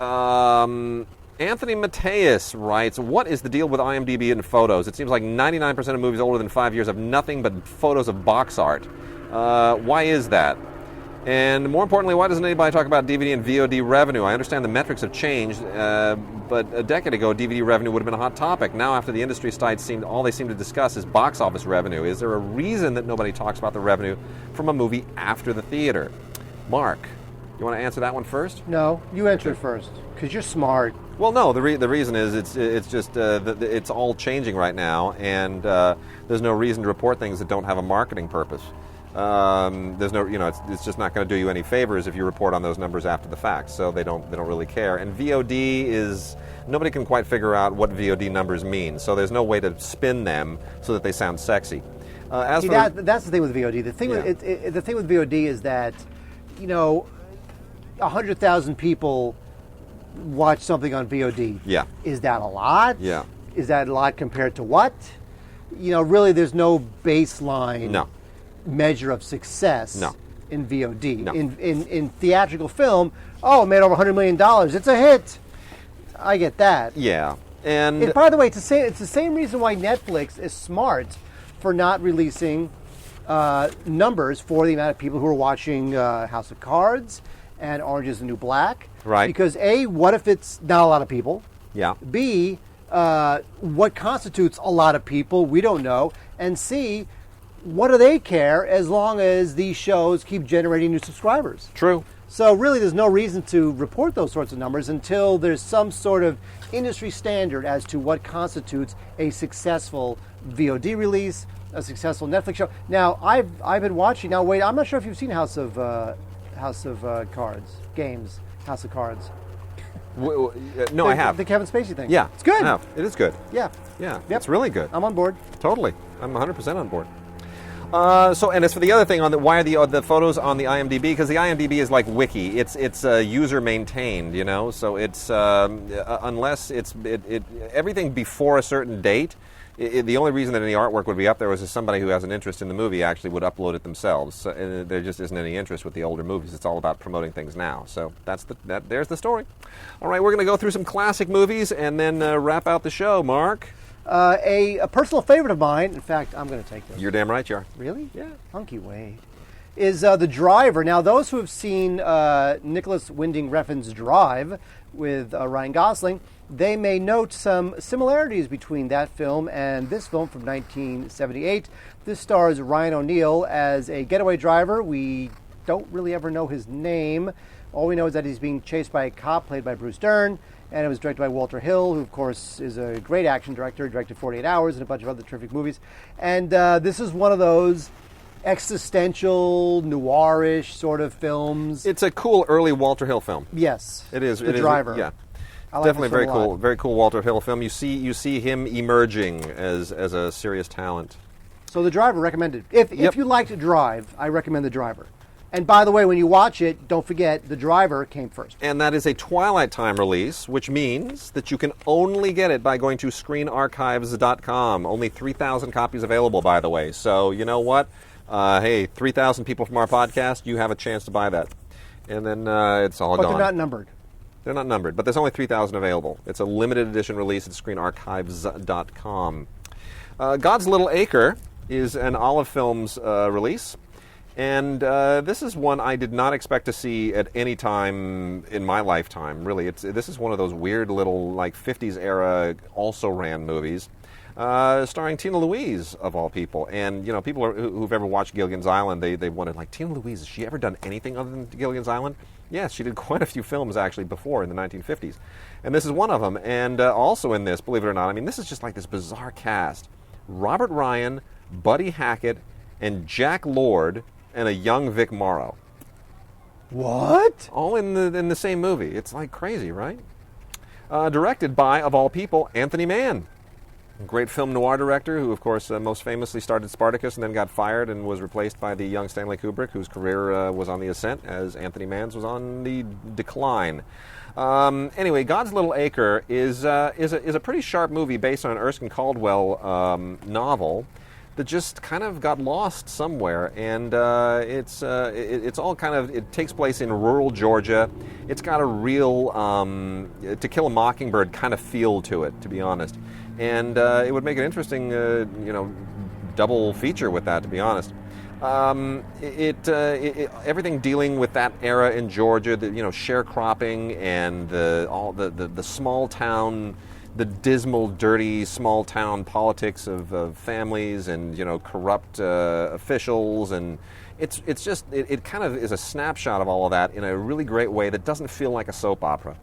Anthony Mateus writes, what is the deal with IMDb and photos? It seems like 99% of movies older than 5 years have nothing but photos of box art. Why is that? And more importantly, why doesn't anybody talk about DVD and VOD revenue? I understand the metrics have changed, but a decade ago, DVD revenue would have been a hot topic. Now, after the industry sites all they seem to discuss is box office revenue. Is there a reason that nobody talks about the revenue from a movie after the theater? Mark, you want to answer that one first? No, you answer it first, because you're smart. Well, no. The reason is it's just it's all changing right now, and there's no reason to report things that don't have a marketing purpose. There's no, it's just not going to do you any favors if you report on those numbers after the fact. So they don't really care. And VOD is, nobody can quite figure out what VOD numbers mean. So there's no way to spin them so that they sound sexy. That's the thing with VOD. The thing with VOD is that 100,000 people watch something on VOD. Yeah. Is that a lot? Yeah. Is that a lot compared to what? Really, there's no baseline. No. Measure of success in VOD. No. In theatrical film, it made over $100 million. It's a hit. I get that. Yeah. And by the way, it's the same reason why Netflix is smart for not releasing numbers for the amount of people who are watching House of Cards and Orange is the New Black. Right. Because A, what if it's not a lot of people? Yeah. B, what constitutes a lot of people? We don't know. And C, what do they care as long as these shows keep generating new subscribers? True. So really there's no reason to report those sorts of numbers until there's some sort of industry standard as to what constitutes a successful VOD release, a successful Netflix show. Now, I've been watching, now wait, I'm not sure if you've seen House of Cards. House of Cards. No, I have. The Kevin Spacey thing. Yeah. It's good. I have. It is good. Yeah. Yeah. Yep. It's really good. I'm on board. Totally. I'm 100% on board. And as for the other thing, why are the photos on the IMDb? Because the IMDb is like Wiki. It's user maintained, So it's unless everything before a certain date. The only reason that any artwork would be up there was if somebody who has an interest in the movie actually would upload it themselves. So, there just isn't any interest with the older movies. It's all about promoting things now. So there's the story. All right, we're going to go through some classic movies and then wrap out the show. Mark? A personal favorite of mine, in fact, I'm going to take this. You're damn right you are. Really? Yeah. Hunky Wade. Is The Driver. Now, those who have seen Nicholas Winding Refn's Drive with Ryan Gosling, they may note some similarities between that film and this film from 1978. This stars Ryan O'Neal as a getaway driver. We don't really ever know his name. All we know is that he's being chased by a cop played by Bruce Dern. And it was directed by Walter Hill, who, of course, is a great action director. He directed 48 Hours and a bunch of other terrific movies. And this is one of those existential, noirish sort of films. It's a cool early Walter Hill film. Yes. It is. The Driver. Yeah. I like Definitely this film a lot. very cool Walter Hill film. You see him emerging as a serious talent. So The Driver, recommended. If you like to drive, I recommend The Driver. And by the way, when you watch it, don't forget The Driver came first. And that is a Twilight Time release, which means that you can only get it by going to screenarchives.com. Only 3,000 copies available, by the way. So, you know what? Hey, 3,000 people from our podcast, you have a chance to buy that. And then it's all gone. But they're not numbered. They're not numbered, but there's only 3,000 available. It's a limited edition release at screenarchives.com. God's Little Acre is an Olive Films release. And this is one I did not expect to see at any time in my lifetime, really. This is one of those weird little, 50s era also-ran movies, starring Tina Louise, of all people. And, people who've ever watched Gilligan's Island, they wondered, Tina Louise, has she ever done anything other than Gilligan's Island? Yes, she did quite a few films, actually, before in the 1950s. And this is one of them. And also in this, believe it or not, this is just like this bizarre cast. Robert Ryan, Buddy Hackett, and Jack Lord, and a young Vic Morrow. What? All in the same movie. It's crazy, right? Directed by, of all people, Anthony Mann. Great film noir director who, of course, most famously started Spartacus and then got fired and was replaced by the young Stanley Kubrick, whose career was on the ascent as Anthony Mann's was on the decline. Anyway, God's Little Acre is a pretty sharp movie based on an Erskine Caldwell novel that just kind of got lost somewhere, and it's all kind of, it takes place in rural Georgia. It's got a real To Kill a Mockingbird kind of feel to it, to be honest, and it would make an interesting double feature with that, to be honest. Everything dealing with that era in Georgia, sharecropping and all the small town, the dismal, dirty small town politics of families and corrupt officials, and it kind of is a snapshot of all of that in a really great way that doesn't feel like a soap opera.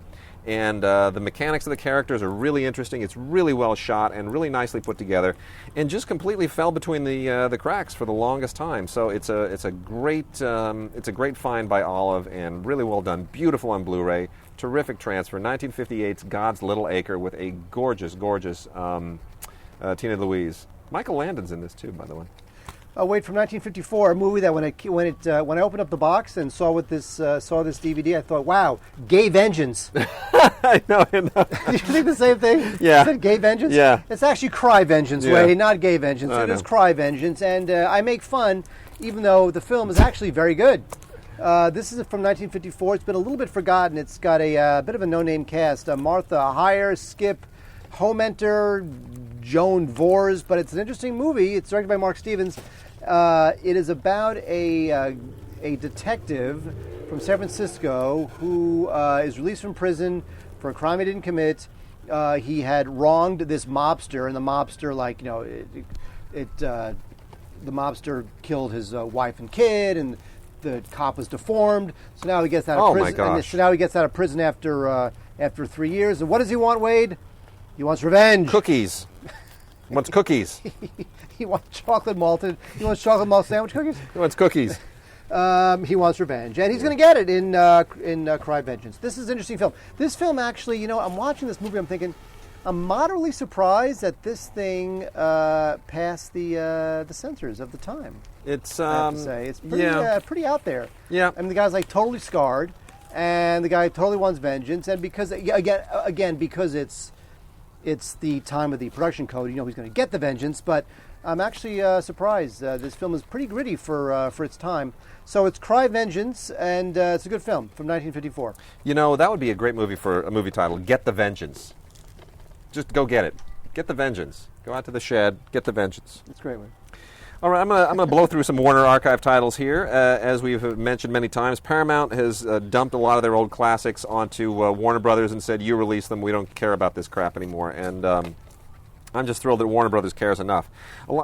And the mechanics of the characters are really interesting. It's really well shot and really nicely put together, and just completely fell between the cracks for the longest time. So it's a great find by Olive, and really well done. Beautiful on Blu-ray. Terrific transfer. 1958's God's Little Acre with a gorgeous Tina Louise. Michael Landon's in this too, by the way. Wait, from 1954, a movie that when I opened up the box and saw this DVD, I thought, wow, gay vengeance. I know. Did you think the same thing? Yeah. You said gay vengeance? Yeah. It's actually cry vengeance, Yeah. Wade, not gay vengeance. It is cry vengeance, and I make fun, even though the film is actually very good. This is from 1954. It's been a little bit forgotten. It's got a bit of a no-name cast. Martha Heyer, Skip Homenter, Joan Vors, but it's an interesting movie. It's directed by Mark Stevens. It is about a detective from San Francisco who is released from prison for a crime he didn't commit. He had wronged this mobster, and the mobster, the mobster killed his wife and kid, and the cop was deformed. So now he gets out of prison. Oh my gosh! So now he gets out of prison after 3 years. And what does he want, Wade? He wants revenge. Cookies. He wants cookies. He wants chocolate malted. He wants chocolate malt sandwich cookies. He wants cookies. He wants revenge, and he's going to get it in Cry Vengeance. This is an interesting film. This film actually, I'm watching this movie. I'm thinking, I'm moderately surprised that this thing passed the censors of the time. It's I have to say it's pretty out there. Yeah. I mean, the guy's like totally scarred, and the guy totally wants vengeance, and because again because it's the time of the production code, he's going to get the vengeance. But I'm actually surprised. This film is pretty gritty for its time. So it's Cry Vengeance, and it's a good film from 1954. That would be a great movie for a movie title. Get the Vengeance. Just go get it. Get the vengeance. Go out to the shed. Get the vengeance. It's a great one. All right, I'm gonna blow through some Warner Archive titles here. As we've mentioned many times, Paramount has dumped a lot of their old classics onto Warner Brothers and said, "You release them. We don't care about this crap anymore." And I'm just thrilled that Warner Brothers cares enough.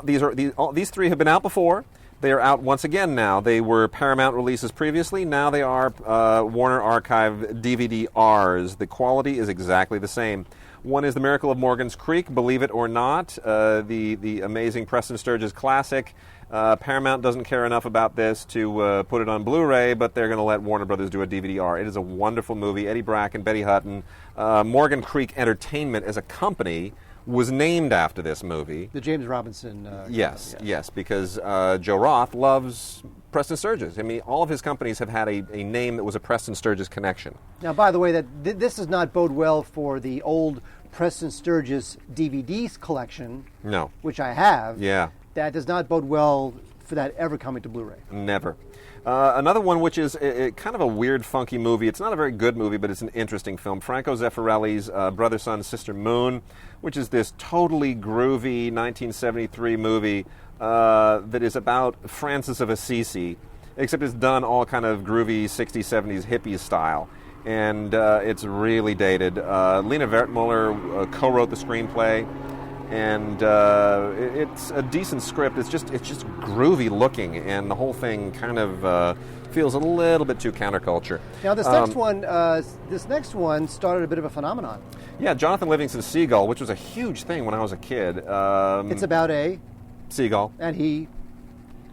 These three have been out before. They are out once again now. They were Paramount releases previously. Now they are Warner Archive DVD-Rs. The quality is exactly the same. One is The Miracle of Morgan's Creek, believe it or not, the amazing Preston Sturges classic. Paramount doesn't care enough about this to put it on Blu-ray, but they're going to let Warner Brothers do a DVD-R. It is a wonderful movie. Eddie Bracken, Betty Hutton. Morgan Creek Entertainment as a company was named after this movie. The James Robinson. Yes, because Joe Roth loves Preston Sturges. I mean, all of his companies have had a name that was a Preston Sturges connection. Now, by the way, this does not bode well for the old Preston Sturges DVDs collection. No. Which I have. Yeah. That does not bode well for that ever coming to Blu-ray. Never. Another one, which is kind of a weird, funky movie. It's not a very good movie, but it's an interesting film. Franco Zeffirelli's Brother, Sun, Sister, Moon, which is this totally groovy 1973 movie that is about Francis of Assisi, except it's done all kind of groovy 60s, 70s hippie style. And it's really dated. Lena Wertmuller co-wrote the screenplay. And it's a decent script. It's just groovy looking, and the whole thing kind of feels a little bit too counterculture. Now this next one started a bit of a phenomenon. Yeah, Jonathan Livingston's Seagull, which was a huge thing when I was a kid. It's about a seagull, and he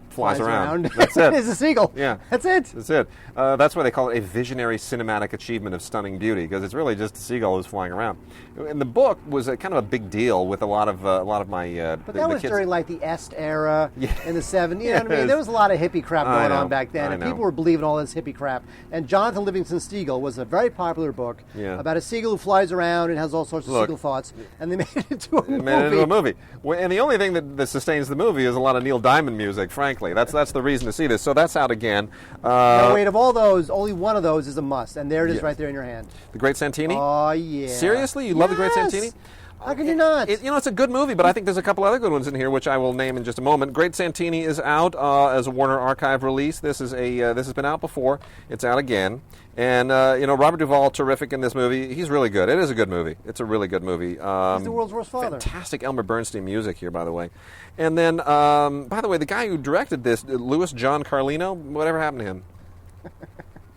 flies around. That's it. It's a seagull. Yeah. That's it. That's it. That's why they call it a visionary cinematic achievement of stunning beauty, because it's really just a seagull who's flying around. And the book was kind of a big deal with a lot of my. But that was kids. during like the Est era in the 70s. You know what I Yes. mean? There was a lot of hippie crap going on back then, I and know. people were believing all this hippie crap. And Jonathan Livingston's Seagull was a very popular book about a seagull who flies around and has all sorts of seagull thoughts, and they made it into a movie. And the only thing that sustains the movie is a lot of Neil Diamond music. Frankly, that's the reason to see this. So that's out again. Now, wait, of all those, only one of those is a must, and there it is right there in your hand. The Great Santini? Oh, yeah. Seriously? You love The Great Santini? How could you not? It's a good movie, but I think there's a couple other good ones in here, which I will name in just a moment. Great Santini is out as a Warner Archive release. This has been out before. It's out again. And, Robert Duvall, terrific in this movie. He's really good. It is a good movie. It's a really good movie. He's the world's worst father. Fantastic Elmer Bernstein music here, by the way. And then, by the way, the guy who directed this, Louis John Carlino, whatever happened to him?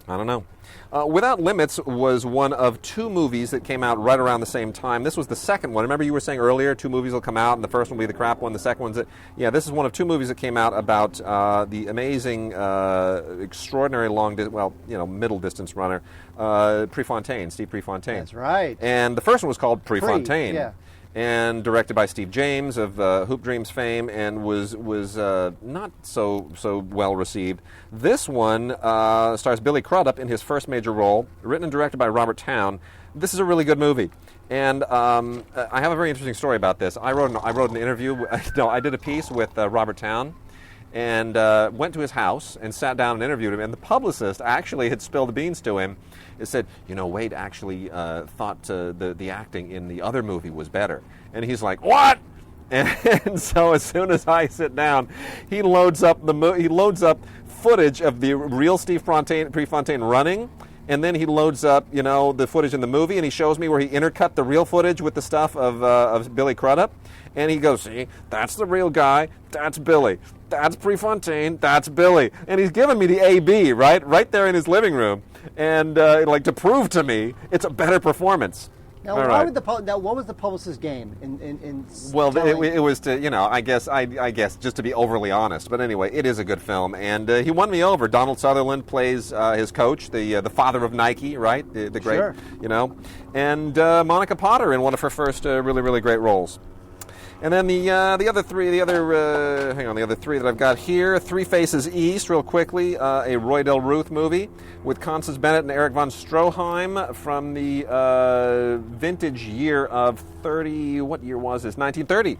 I don't know. Without Limits was one of 2 movies that came out right around the same time. This was the second one. Remember you were saying earlier 2 movies will come out, and the first one will be the crap one, the second one's this is one of 2 movies that came out about the amazing, extraordinary middle distance runner, Steve Prefontaine. That's right. And the first one was called Prefontaine. Yeah. And directed by Steve James of Hoop Dreams fame, and was not so well received. This one stars Billy Crudup in his first major role, written and directed by Robert Towne. This is a really good movie, and I have a very interesting story about this. I wrote an interview. I did a piece with Robert Towne, and went to his house and sat down and interviewed him. And the publicist actually had spilled the beans to him. It said, Wade actually thought the acting in the other movie was better. And he's like, what? And so as soon as I sit down, he loads up footage of the real Steve Prefontaine running. And then he loads up, the footage in the movie, and he shows me where he intercut the real footage with the stuff of Billy Crudup. And he goes, see, that's the real guy, that's Billy. That's Prefontaine, that's Billy. And he's giving me the A-B, right there in his living room. And, to prove to me it's a better performance. Now, what was the publicist's game in Well, telling... it was to, I guess just to be overly honest. But anyway, it is a good film, and he won me over. Donald Sutherland plays his coach, the father of Nike, right? The great, sure. And Monica Potter in one of her first really, really great roles. And then the other three that I've got here, Three Faces East, real quickly, a Roy Del Ruth movie with Constance Bennett and Eric von Stroheim from the vintage year of 1930.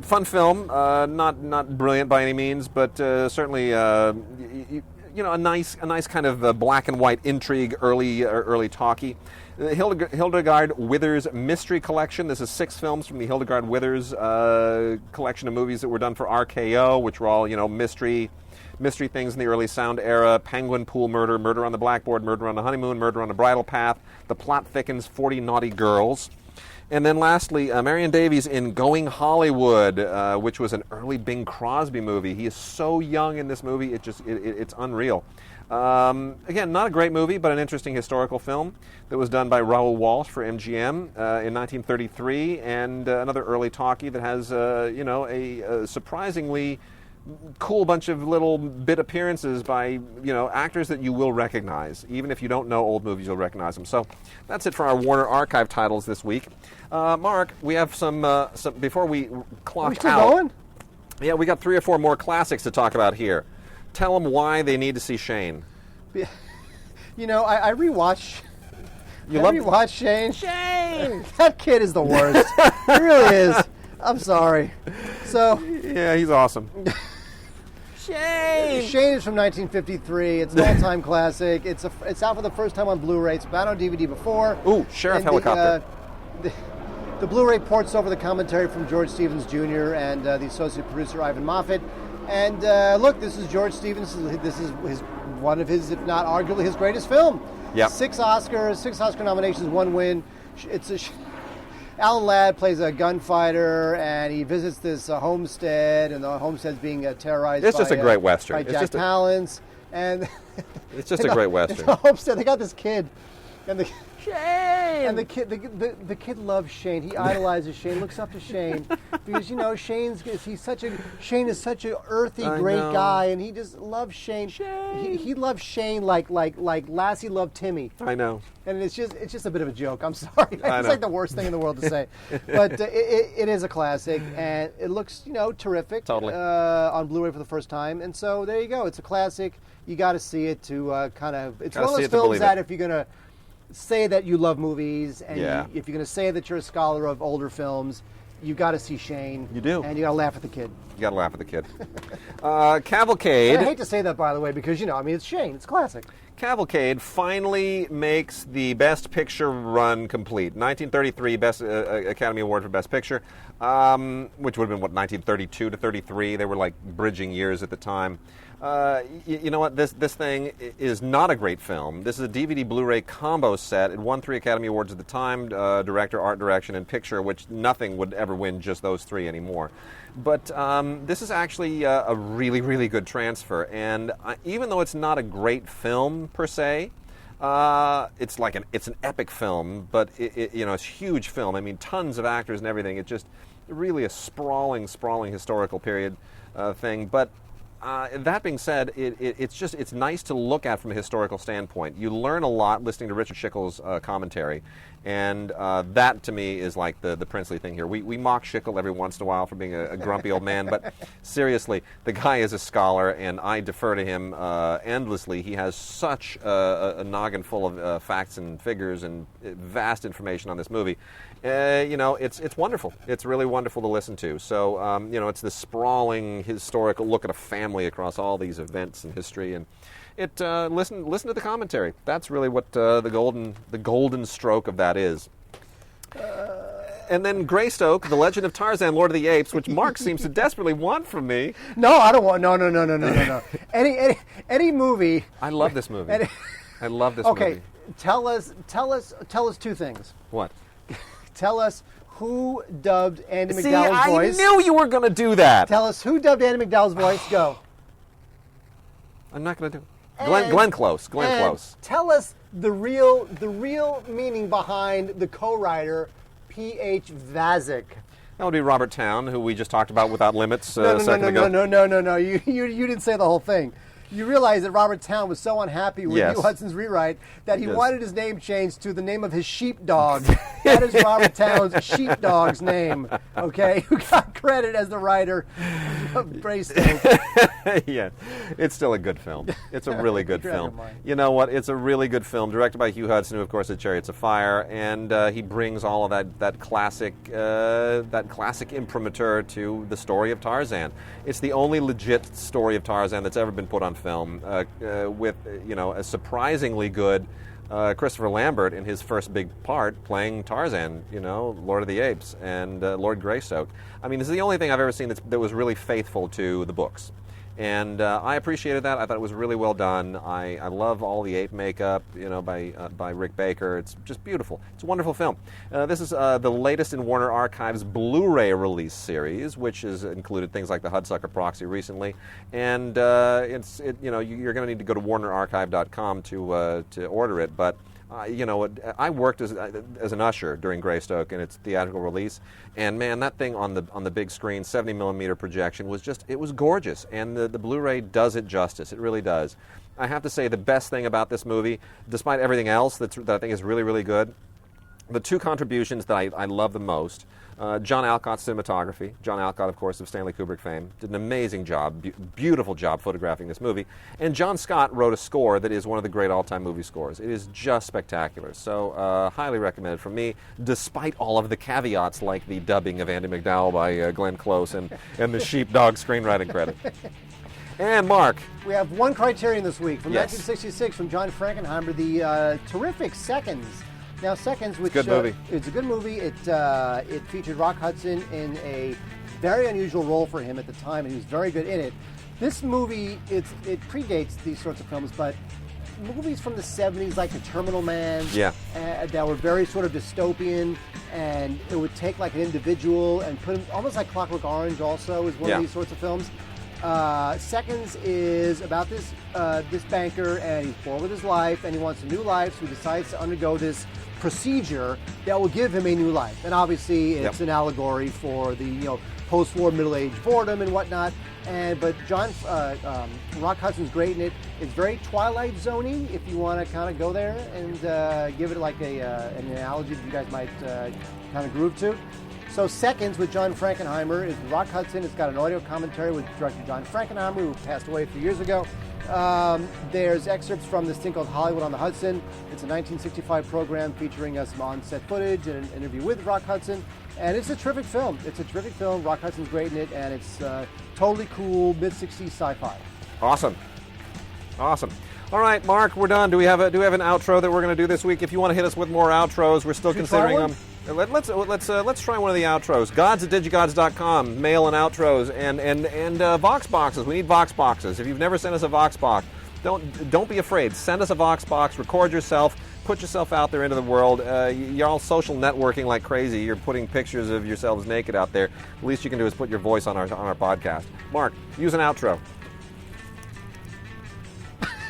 Fun film, not brilliant by any means, but certainly a nice kind of black and white intrigue, early talkie. The Hildegarde Withers Mystery Collection. This is 6 films from the Hildegarde Withers collection of movies that were done for RKO, which were all, mystery things in the early sound era. Penguin Pool Murder, Murder on the Blackboard, Murder on the Honeymoon, Murder on the Bridal Path, The Plot Thickens, 40 Naughty Girls. And then lastly, Marion Davies in Going Hollywood, which was an early Bing Crosby movie. He is so young in this movie, it's unreal. Again, not a great movie, but an interesting historical film that was done by Raoul Walsh for MGM in 1933, and another early talkie that has, a surprisingly cool bunch of little bit appearances by, actors that you will recognize. Even if you don't know old movies, you'll recognize them. So that's it for our Warner Archive titles this week. Mark, we have some before we clock Are we still out. Going? Yeah, we got 3 or 4 more classics to talk about here. Tell them why they need to see Shane. I rewatch. Rewatch Shane. Shane! That kid is the worst. He really is. I'm sorry. So yeah, he's awesome. Shane is from 1953. It's an all-time classic. It's out for the first time on Blu-ray. It's been out on DVD before. Ooh, Sheriff Helicopter. The Blu-ray ports over the commentary from George Stevens Jr. and the associate producer Ivan Moffat. And look, this is George Stevens. This is one of his, if not arguably his greatest film. Yep. 6 Oscar nominations, 1 win. Alan Ladd plays a gunfighter, and he visits this homestead, and the homestead's being terrorized. It's just a great western. By Jack Palance, and it's just a great western. The homestead, they got this kid, and the Shane! And the kid loves Shane. He idolizes Shane, looks up to Shane because Shane is such an earthy, great guy, and he just loves Shane. He loves Shane like Lassie loved Timmy. I know. And it's just a bit of a joke. I'm sorry. It's like the worst thing in the world to say, but it is a classic, and it looks terrific. Totally. On Blu-ray for the first time, and so there you go. It's a classic. You got to see it to kind of. It's one of those films that if you're gonna say that you love movies, and if you're going to say that you're a scholar of older films, you got to see Shane. You do. And you got to laugh at the kid. You got to laugh at the kid. Cavalcade. And I hate to say that, by the way, because, it's Shane. It's classic. Cavalcade finally makes the Best Picture run complete. 1933 Best Academy Award for Best Picture, which would have been, 1932 to 33. They were like bridging years at the time. You know what? This thing is not a great film. This is a DVD Blu-ray combo set. It won 3 Academy Awards at the time, director, art direction, and picture, which nothing would ever win just those 3 anymore. But this is actually a really, really good transfer. And even though it's not a great film per se, it's an epic film, but it's a huge film. I mean, tons of actors and everything. It's just really a sprawling historical period thing. But that being said, it's nice to look at from a historical standpoint. You learn a lot listening to Richard Schickel's commentary, and that to me is like the princely thing here. We mock Schickel every once in a while for being a grumpy old man, but seriously, the guy is a scholar, and I defer to him endlessly. He has such a noggin full of facts and figures and vast information on this movie. It's wonderful. It's really wonderful to listen to. So, it's the sprawling historical look at a family across all these events and history, and listen to the commentary. That's really what the golden stroke of that is. And then Greystoke, The Legend of Tarzan, Lord of the Apes, which Mark seems to desperately want from me. No, I don't want. No. Any movie. I love this movie. I love this movie. Okay, tell us 2 things. What? Tell us who dubbed Andy McDowell's voice. I knew you were going to do that. Tell us who dubbed Andy McDowell's voice. Go. I'm not going to do it. Glenn Close. Glenn Close. Tell us the real meaning behind the co-writer P.H. Vazek. That would be Robert Towne, who we just talked about without limits a second ago. No. You didn't say the whole thing. You realize that Robert Towne was so unhappy with Hugh Hudson's rewrite that he wanted his name changed to the name of his sheepdog. That is Robert Towne's sheepdog's name, okay? Who got credit as the writer of Greystoke. Yeah, it's still a good film. It's a really good film. You know what? It's a really good film, directed by Hugh Hudson, who, of course, did Chariots of Fire, and he brings all of that classic imprimatur to the story of Tarzan. It's the only legit story of Tarzan that's ever been put on film, with a surprisingly good Christopher Lambert in his first big part playing Tarzan, Lord of the Apes, and Lord Greystoke. I mean, this is the only thing I've ever seen that was really faithful to the books. And I appreciated that. I thought it was really well done. I love all the ape makeup, by Rick Baker. It's just beautiful. It's a wonderful film. This is the latest in Warner Archive's Blu-ray release series, which has included things like the Hudsucker Proxy recently. And you're going to need to go to WarnerArchive.com to order it, but. I worked as an usher during Greystoke and its theatrical release, and man, that thing on the big screen, 70mm projection, it was gorgeous, and the Blu-ray does it justice. It really does. I have to say, the best thing about this movie, despite everything else that I think is really, really good, the 2 contributions that I love the most. John Alcott's cinematography. John Alcott, of course, of Stanley Kubrick fame, did an amazing job, beautiful job photographing this movie. And John Scott wrote a score that is one of the great all-time movie scores. It is just spectacular. So, highly recommended from me, despite all of the caveats like the dubbing of Andy McDowell by Glenn Close and the sheepdog screenwriting credit. And Mark. We have one criterion this week from Yes. 1966 from John Frankenheimer, the terrific Seconds. Now, Seconds, which it's a good movie. It's a good movie. It featured Rock Hudson in a very unusual role for him at the time, and he was very good in it. This movie, it predates these sorts of films, but movies from the 70s, like The Terminal Man, that were very sort of dystopian, and it would take like an individual and put him almost like Clockwork Orange. Also, is one of these sorts of films. Seconds is about this banker, and he's bored with his life, and he wants a new life, so he decides to undergo this procedure that will give him a new life. And obviously, it's an allegory for the post-war middle-age boredom and whatnot. But Rock Hudson's great in it. It's very Twilight Zone-y, if you want to kind of go there and give it like an analogy that you guys might kind of groove to. So Seconds with John Frankenheimer is Rock Hudson. It's got an audio commentary with director John Frankenheimer, who passed away a few years ago. There's excerpts from this thing called Hollywood on the Hudson. It's a 1965 program featuring some on-set footage and an interview with Rock Hudson. And it's a terrific film. Rock Hudson's great in it, and it's totally cool, mid-60s sci-fi. Awesome. All right, Mark, we're done. Do we have an outro that we're going to do this week? If you want to hit us with more outros, we're still considering them. Let's try one of the outros. Gods@digigods.com. Mail and outros and Vox boxes. We need Vox boxes. If you've never sent us a Vox box, don't be afraid. Send us a Vox box. Record yourself. Put yourself out there into the world. You're all social networking like crazy. You're putting pictures of yourselves naked out there. The least you can do is put your voice on our podcast. Mark, use an outro.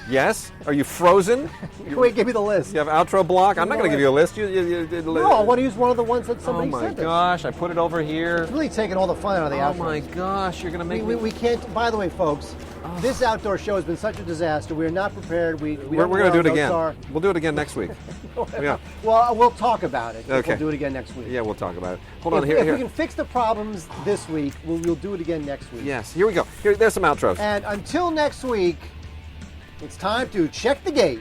Yes? Are you frozen? Wait, give me the list. You have outro block? I'm not going to give you a list. No, I want to use one of the ones that somebody sent us. Oh my gosh, I put it over here. It's really taking all the fun out of the outro. Oh my gosh, you're going to make me... We can't... By the way, folks, this outdoor show has been such a disaster. We are not prepared. We're going to do it again. We'll do it again next week. Yeah. Well, we'll talk about it. Okay. We'll do it again next week. Yeah, we'll talk about it. Hold on. If we can fix the problems this week, we'll do it again next week. Yes, here we go. There's some outros. And until next week... It's time to check the gate.